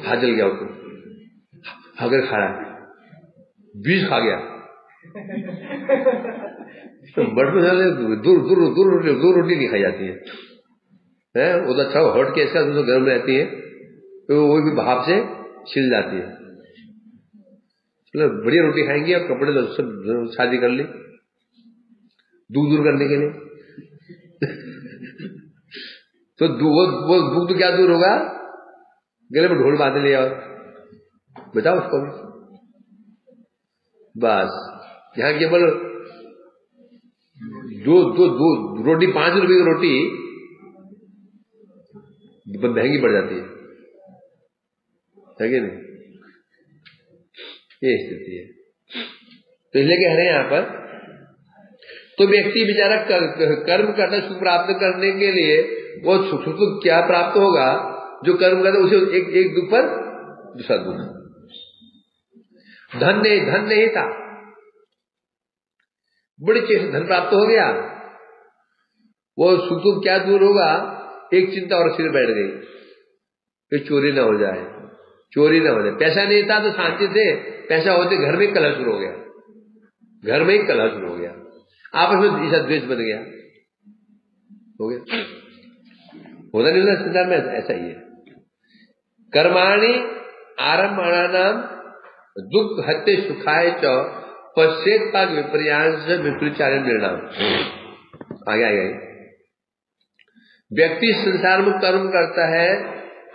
हाथ जल गया उसको, अगर खा रहा बीज खा गया। तो मठ में दूर रोटी नहीं खाई जाती है, उधर अच्छा हट के इसका तो गर्म रहती है, तो वो भी भाप से छिल जाती है। चलो बढ़िया रोटी खाएंगे, और कपड़े सब शादी कर ली दुख दूर करने के लिए। तो वो दुख तो क्या दूर होगा, गले में ढोल बांध लिया और बताओ उसको भी, बस। यहाँ केवल दो रोटी, 5 रुपए की रोटी महंगी पड़ जाती है कि नहीं, ये स्थिति है। तो इसलिए कह रहे हैं यहां पर, तो व्यक्ति बेचारा कर्म करना सुख प्राप्त करने के लिए, वो सुख क्या प्राप्त होगा, जो कर्म करता उसे एक दुख पर दूसरा दुख। धन नहीं था, बड़ी चीज धन प्राप्त हो गया, वो सुख क्या दूर होगा, एक चिंता और सिर बैठ गई कि चोरी ना हो जाए। पैसा नहीं था तो शांति से, पैसा होते घर में कलह शुरू हो गया, आपस में ईसा द्वेष बन गया, हो गया। होता नहीं होता संसार में ऐसा ही है। कर्माणि आरम्भाणानाम दुख हत्ते सुखाय च पश्चेत पाक विपर्यांश विपरीचार्य निर्णाम। आगे व्यक्ति संसार में कर्म करता है,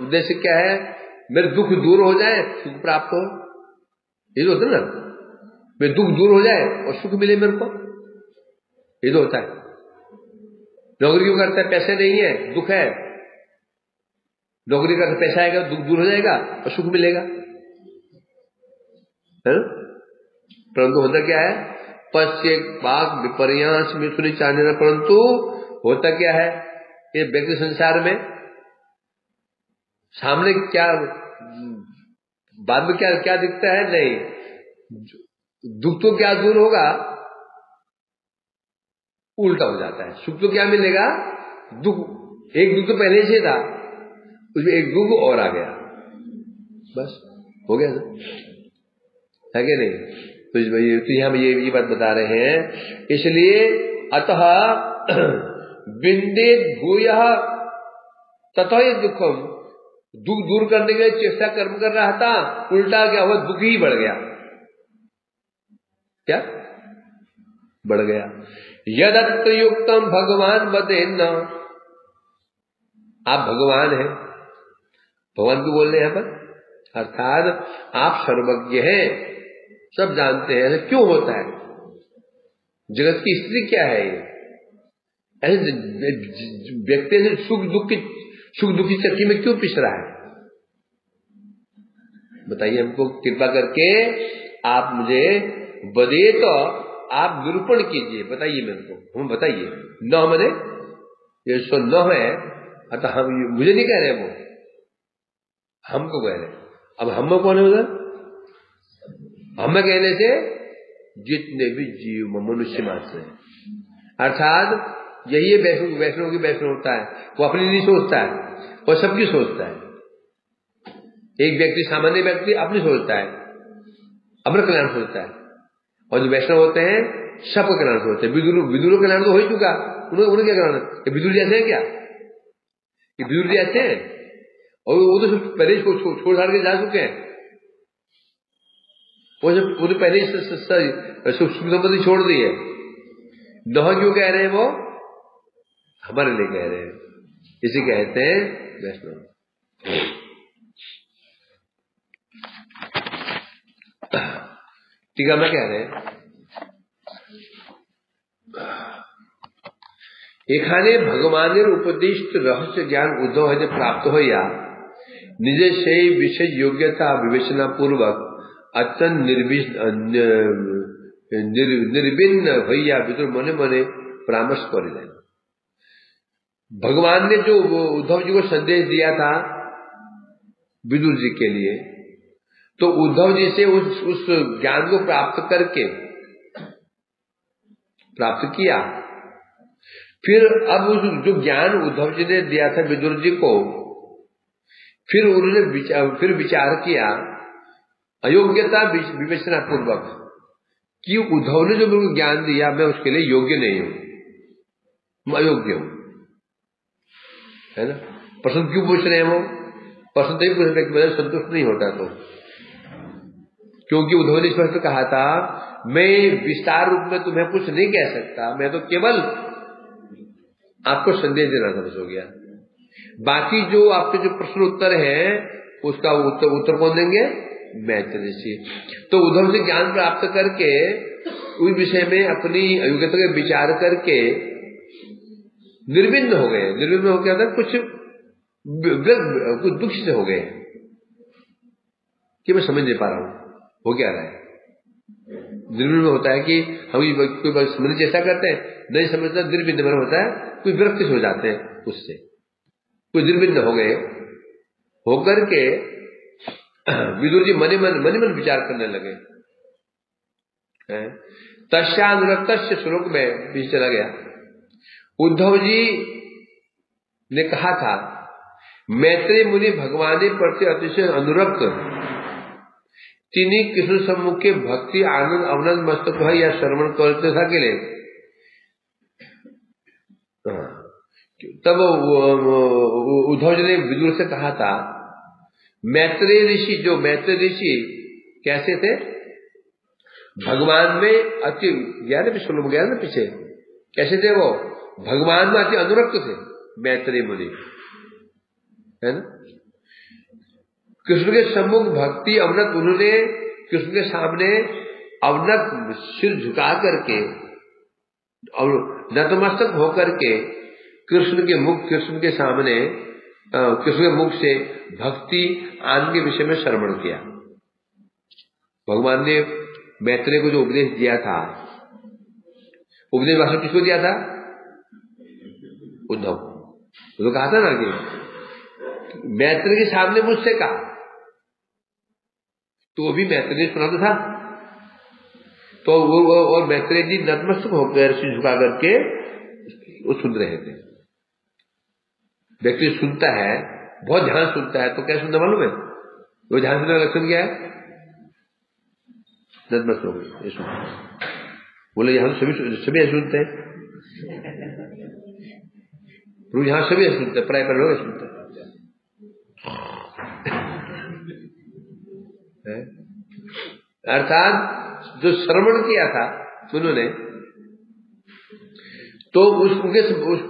उद्देश्य क्या है, मेरे दुख दूर हो जाए, सुख प्राप्त हो, ये तो होता है ना, मेरे दुख दूर हो जाए और सुख मिले मेरे को, ये तो होता है। नौकरी क्यों करता है, पैसे नहीं है, दुख है, नौकरी का पैसा आएगा, दुख दूर हो जाएगा और सुख मिलेगा, है ना। परंतु होता क्या है, पश्चेत पाक विपर्यांश में सुनी चाहने, परंतु होता क्या है, ये व्यक्ति संसार में सामने क्या बाद में क्या दिखता है, नहीं, दुख तो क्या दूर होगा, उल्टा हो जाता है। सुख तो क्या मिलेगा, एक दुख तो पहले से था, उसमें एक दुख और आ गया, बस हो गया ना, है कि नहीं। तो यहाँ ये बात बता रहे हैं, इसलिए अतः बिंदे भूयः तथा दुखम, दुख दूर करने के लिए चेष्टा कर्म कर रहा था, उल्टा क्या हुआ, दुख ही बढ़ गया, क्या बढ़ गया। यदत्र युक्तम भगवान वदेन, आप भगवान हैं, भगवान को बोल रहे हैं यहां पर, अर्थात आप सर्वज्ञ हैं, सब जानते हैं, ऐसा क्यों होता है, जगत की स्थिति क्या है, ऐसे व्यक्ति से सुख दुख की चक्की में क्यों पिस रहा है, बताइए हमको कृपा करके, आप मुझे बदे तो आप निरूपण कीजिए, बताइए मेरे को, हम बताइए। न मने ये सो न है, अतः हम मुझे नहीं कह रहे, वो हमको कह रहे। अब हम कौन है उधर, हमें कहने से जितने भी जीव मनुष्य मात्र है, अर्थात यही वैष्णव की वैष्णवता है, वो अपनी नहीं सोचता है, वो सबकी सोचता है। एक व्यक्ति, सामान्य व्यक्ति अपनी सोचता है, अपना कल्याण सोचता है, और जो वैष्णव होते हैं सबका कल्याण सोचते हैं। विदुर का कल्याण तो हो ही चुका, उन्हें क्या कल्याण, विदुर जैसे हैं क्या, ये विदुर जैसे हैं, और वो तो पहले छोड़ छाड़ के जा चुके हैं, वो तो पहले सुख संपत्ति छोड़ दी है। नह क्यों कह रहे हैं, वो हमारे लिए कह रहे हैं, इसे कहते हैं वैष्णव। टीका में कह रहे हैं, एखाने भगवान उपदिष्ट रहस्य ज्ञान उद्धव है प्राप्त हो, या निजे से विशेष योग्यता विवेचना पूर्वक अत्यंत निर्विन्न भैया विदुर मने मने परामर्श कर। भगवान ने जो उद्धव जी को संदेश दिया था विदुर जी के लिए, तो उद्धव जी से उस ज्ञान को प्राप्त किया। फिर अब उस जो ज्ञान उद्धव जी ने दिया था विदुर जी को, फिर उन्होंने विचार किया अयोग्यता विवेचना पूर्वक कि उद्धव ने जो मेरे को ज्ञान दिया मैं उसके लिए योग्य नहीं हूं, मैं अयोग्य हूं, है ना। प्रश्न क्यों पूछ रहे हैं वो? प्रश्न तो ही पूछ रहे कि मैं संतुष्ट नहीं होता तो, क्योंकि उद्धव ने स्पष्ट कहा था मैं विस्तार रूप में तुम्हें कुछ नहीं कह सकता, मैं तो केवल आपको संदेश देना समझ हो गया। बाकी जो आपके जो प्रश्न उत्तर है उसका उत्तर कौन देंगे? मैत्री ऋषि। तो उद्धव से ज्ञान प्राप्त करके उस विषय में अपनी अयोग्यता का विचार करके निर्विन्न हो गए। निर्विन्न हो गया था, कुछ दुख से हो गए कि मैं समझ नहीं पा रहा हूं हो क्या रहा है। निर्विन्न में होता है कि हम कोई समझ जैसा करते हैं, नहीं समझता, निर्विन्न में होता है कोई विरक्त हो जाते हैं उससे, कोई निर्विन्न हो गए। होकर के विदुर जी मन मन विचार करने लगे। तस्यानुरक्त श्लोक में भी चला गया। उद्धव जी ने कहा था मैत्रेय मुनि भगवान प्रति अतिशय अनुरक्त, तिन्हीं कृष्ण सम्मुख के भक्ति आनंद अवनंद मस्तक है या श्रवण करते था के लिए। तब उद्धव जी ने विदुर से कहा था मैत्रेय ऋषि, जो मैत्रेय ऋषि कैसे थे? भगवान में अति ज्ञान पीछे कैसे थे वो? भगवान में अति अनुरक्त थे मैत्रेय मुनि, है ना। कृष्ण के सम्मुख भक्ति अवनत, उन्होंने कृष्ण के सामने अवनत सिर झुका करके और नतमस्तक होकर के कृष्ण के सामने कृष्ण के मुख से भक्ति आनंद के विषय में श्रवण किया। भगवान ने मैत्रेय को जो उपदेश दिया था, उपदेश भाषण किसको दिया था? उद्धव। तो कहा था ना कि मैत्रेय के सामने मुझसे कहा, तो वो भी मैत्रेय सुना तो था। तो वो और मैत्रेय जी नतमस्तक होकर सिर झुका करके वो सुन रहे थे। व्यक्ति सुनता है, बहुत ध्यान सुनता है, तो क्या सुनता मालूम है? वो ध्यान सुनने का लक्षण क्या है? नतमस्तक हो गए। बोले हम सभी सुनते हैं, यहां सभी सुनते हैं, पराय पर लोग सुनते हैं। अर्थात जो श्रवण किया था उन्होंने, तो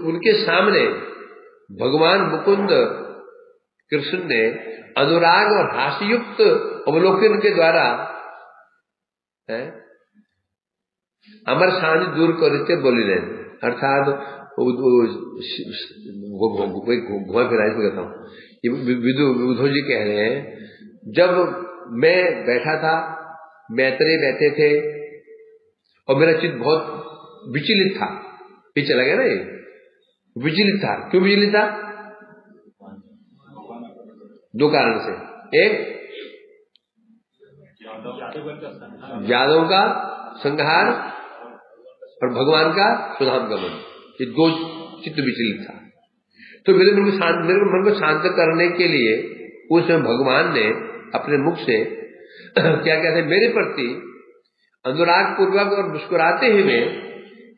उनके सामने भगवान मुकुंद कृष्ण ने अनुराग और हास्ययुक्त अवलोकन के द्वारा अमर शांति दूर करते बोलिले। अर्थात घुमा फिरा इसमें कहता हूँ, उद्धव जी कह रहे हैं जब मैं बैठा था, मैत्रेय बैठे थे और मेरा चित्त बहुत विचलित था। ये चला गया ना, ये विचलित था। क्यों विचलित था? दो कारण से। एक, यादव का संहार और भगवान का सुधाम गमन, ये दो चित्त विचलित था। तो मेरे मन को शांत करने के लिए उस समय भगवान ने अपने मुख से क्या कहते हैं, मेरे प्रति अनुराग पूर्वक और मुस्कुराते हुए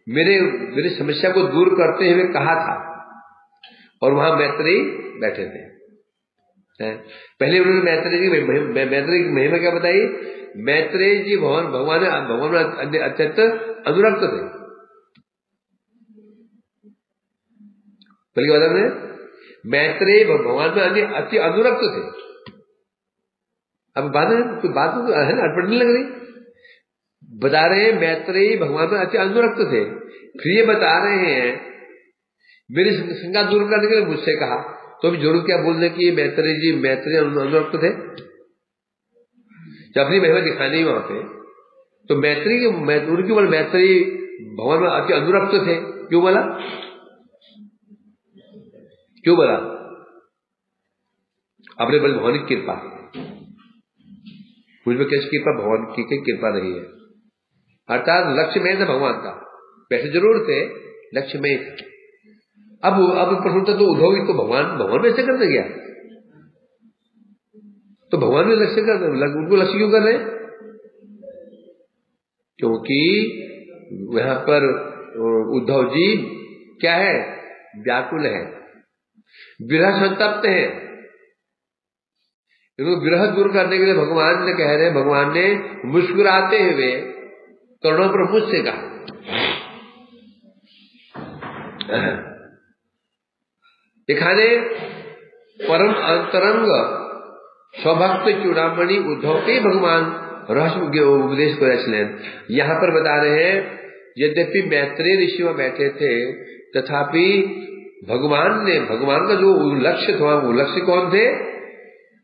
मेरी समस्या को दूर करते हुए कहा था। और वहां मैत्रेय बैठे थे। पहले उन्होंने मैत्रेय की महिमा क्या बताई? मैत्रेय जी भगवान अत्यंत अनुरक्त थे। बल्कि मतलब मैत्रेय भगवान में अति अनुरक्त थे। अब बात है ना, अटपट नहीं लग रही? बता रहे हैं मैत्रेय भगवान में अति अनुरक्त थे, फिर ये बता रहे हैं मेरी शंका दूर करने के लिए मुझसे कहा। तो अभी जरूर क्या बोलने की मैत्रेय जी मैत्रेय अनुरक्त थे? जब अपनी महिमा दिखानी वहां पे, तो उनकी बोले मैत्री भगवान में अति अनुरक्त थे। क्यों बोला? अपने बल भगवान की कृपा, मुझ में कैसी कृपा? भगवान की कृपा नहीं है। अर्थात लक्ष्य में था भगवान का, पैसे जरूर थे, लक्ष्य में था। अब प्रश्न तो उद्धव तो भगवान में ऐसे करते गया, तो भगवान भी लक्ष्य कर उनको लक्ष्य क्यों कर रहे? क्योंकि वहां पर उद्धव जी क्या है? व्याकुल है, विरह संतप्त है। विरह दूर करने के लिए भगवान ने कह रहे, भगवान ने मुस्कुराते हुए करुणा पर मुझसे कहा, दिखाने परम अंतरंग स्वभक्त चूड़ामणि उद्धव के भगवान रहस्य उपदेश को रचलेन। यहां पर बता रहे हैं, यद्यपि मैत्रेय ऋषि में बैठे थे, तथापि भगवान का जो लक्ष्य था, वो लक्ष्य कौन थे?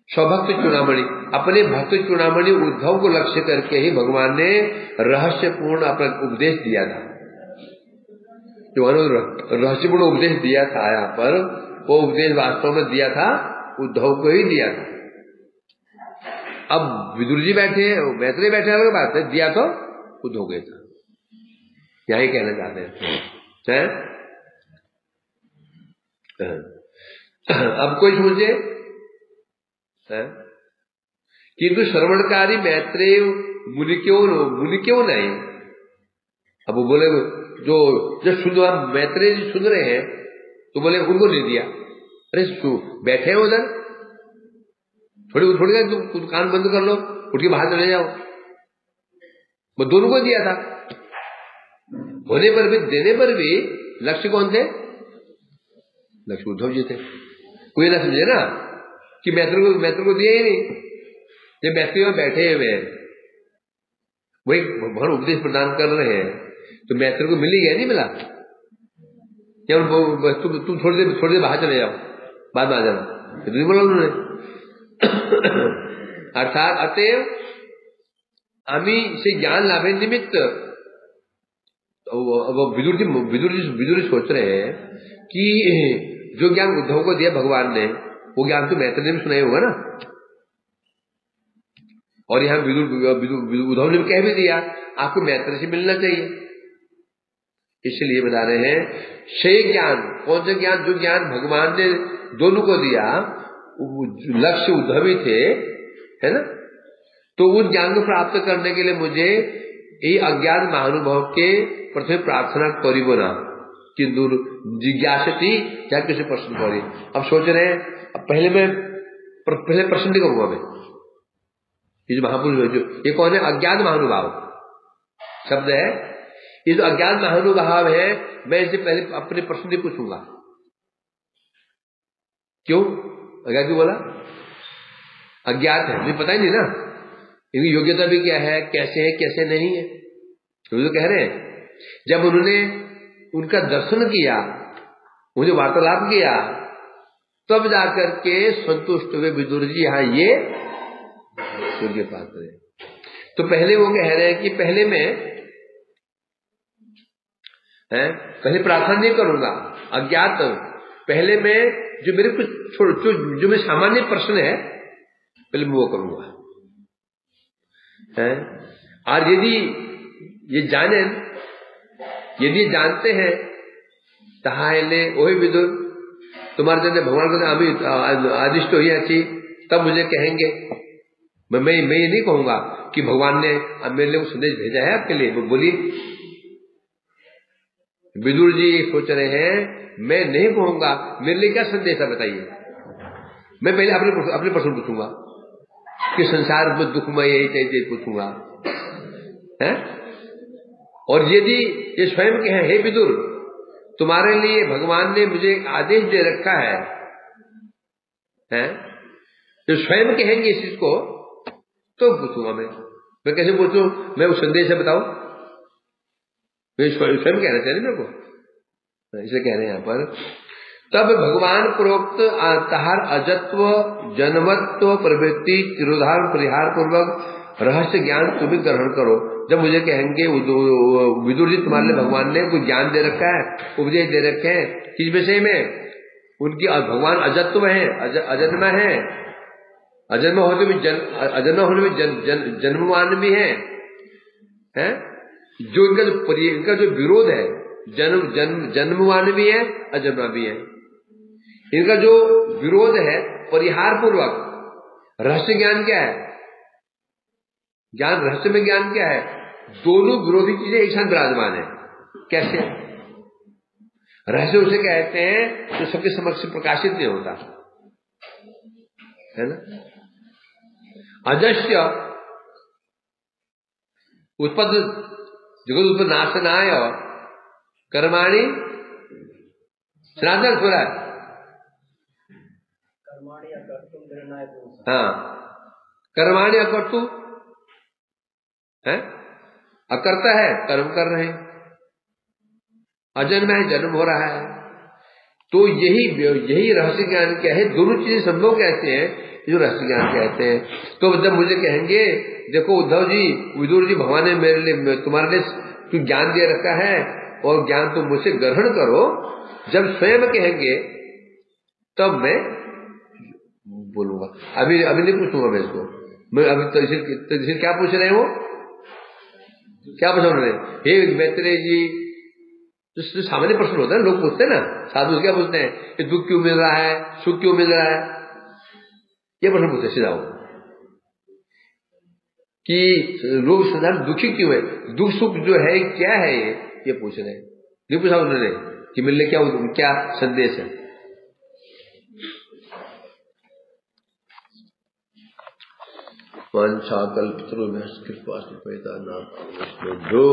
स्वभक्त चूड़ामणि, अपने भक्त चूड़ामणि उद्धव को लक्ष्य करके ही भगवान ने रहस्यपूर्ण अपना उपदेश दिया था। जो रहस्यपूर्ण उपदेश दिया था यहाँ पर, वो उपदेश वास्तव में दिया था उद्धव को ही दिया था। अब विदुर जी बैठे, मैत्रेय बैठे, अलग बात है, दिया तो उद्धव को था। यही कहना चाहते हैं। अब कोई सोचे किंतु श्रवणकारी मैत्रेय मुनि क्यों नहीं? अब वो बोले जो मैत्रेय जी सुन रहे हैं, तो बोले उनको नहीं दिया। अरे बैठे हो उधर, थोड़ी तुम कान बंद कर लो, उठ के बाहर चले जाओ। वो दोनों को दिया था, होने पर भी, देने पर भी लक्ष्य कौन थे? लक्ष्य उद्धव जी थे। कोई ना समझे ना कि मैत्र को दिया ही नहीं। जब मैत्री में बैठे हुए हैं, वही भगवान उपदेश प्रदान कर रहे हैं, तो मैत्र को मिल गया, नहीं मिला? या तुम थोड़ी देर बाहर चले जाओ, बाद में आ जाना, तो नहीं बोला उन्होंने। अर्थात अतएव आमी से ज्ञान लाभे निमित्त, विदुर जी सोच रहे हैं कि जो ज्ञान उद्धव को दिया भगवान ने, वो ज्ञान तो मैत्री ने भी सुनाई होगा ना। और यहाँ उद्धव ने कह भी दिया आपको मैत्री से मिलना चाहिए। इसलिए बता रहे हैं से ज्ञान, कौन सा ज्ञान? जो ज्ञान भगवान ने दोनों को दिया, लक्ष्य उद्धव ही थे, है ना। तो उस ज्ञान को प्राप्त करने के लिए मुझे ये अज्ञान महानुभव के प्रथम प्रार्थना करीबो ना कि दूर जिज्ञासती क्या किसी प्रश्न करी। अब सोच रहे हैं, अब पहले प्रश्न नहीं करूंगा मैं। ये जो महापुरुष जो ये कौन है? अज्ञान महानुभाव शब्द है। ये जो अज्ञान महानुभाव है, मैं इससे पहले अपने प्रश्न नहीं पूछूंगा। क्यों? क्यों बोला? अज्ञात है, मुझे पता ही नहीं ना इनकी योग्यता भी क्या है, कैसे है, कैसे नहीं है। तो कह रहे हैं जब उन्होंने उनका दर्शन किया, मुझे वार्तालाप किया, तब जाकर के संतुष्ट हुए विदुर जी, हाँ ये योग्य पात्र है। तो पहले वो कह रहे हैं कि पहले प्रार्थना नहीं करूंगा, अज्ञात पहले मैं जो मेरे कुछ जो मेरे सामान्य प्रश्न है पहले मैं वो करूंगा। और यदि ये जानते हैं ताहले वही विदुर तुम्हारे जन भगवान को अभी आदिष्ट हुई अच्छी, तब मुझे कहेंगे। मैं ये नहीं कहूंगा कि भगवान ने मेरे लिए संदेश भेजा है आपके लिए। बोलिए, विदुर जी सोच रहे हैं मैं नहीं कहूंगा मेरे लिए क्या संदेश है बताइए। मैं पहले अपने प्रश्न पूछूंगा कि संसार में दुख में यही चाहिए पूछूंगा, है। और यदि ये स्वयं कहें हे विदुर तुम्हारे लिए भगवान ने मुझे आदेश दे रखा है, तो स्वयं कहेंगे इस चीज को तो पूछूंगा। मैं कैसे पूछूं? मैं वो संदेश है बताओ, मैं स्वयं कहना चाहिए मेरे को, इसे कह रहे हैं यहाँ पर। तब भगवान प्रोक्त तहार अजत्व जन्मत्व प्रवृत्ति तिरोधान परिहार पूर्वक रहस्य ज्ञान तुम ही ग्रहण करो। जब मुझे कहेंगे विदुर जी तुम्हारे लिए भगवान ने कोई ज्ञान दे रखा है, उपदेश दे रखे हैं, किस विषय में? उनकी भगवान अजत्व है, अजन्मा है, अजन्मा होते भी अजन्मा होने में जन्मवान भी है, जो इनका जो विरोध है, जन्मवान भी है, अजन्मा भी है। इनका जो विरोध है परिहार पूर्वक। रहस्य ज्ञान क्या है? ज्ञान रहस्य में ज्ञान क्या है? दोनों विरोधी चीजें एक साथ विराजमान है। कैसे? रहस्य उसे कहते हैं जो सबके समक्ष प्रकाशित नहीं होता, है ना। अजस्य उत्पन्न जगत उत्पन्न नाशनाय कर्माणि सनातन हो रहा है। हाँ, कर्माणि अकर्तु है, अकर्ता है, कर्म कर रहे हैं, अजन्म है, जन्म हो रहा है। तो यही रहस्य ज्ञान क्या है? दोनों चीजें संभव कैसे हैं, जो रहस्य ज्ञान कहते हैं। तो जब मुझे कहेंगे देखो उद्धव जी, विदुर जी, भगवान ने मेरे लिए तुम्हारे लिए ज्ञान दे रखा है और ज्ञान तुम मुझसे ग्रहण करो, जब स्वयं कहेंगे तब मैं बोलूंगा। अभी नहीं पूछूंगा मैं इसको। मैं अभी तो क्या पूछ रहे हो? क्या पूछा उन्होंने? हे मैत्रेय जी, तो सामान्य प्रश्न होता है, लोग पूछते हैं ना, साधु क्या पूछते हैं कि दुख क्यों मिल रहा है, सुख क्यों मिल रहा है, ये प्रश्न पूछते सीधा हो कि लोग साधारण दुखी क्यों है, दुख सुख जो है क्या है, ये पूछ रहे हैं। नहीं पूछा उन्होंने कि मिलने क्या संदेश है। वांछाकल्पतरुभ्यश्च कृपा सिंधुभ्यो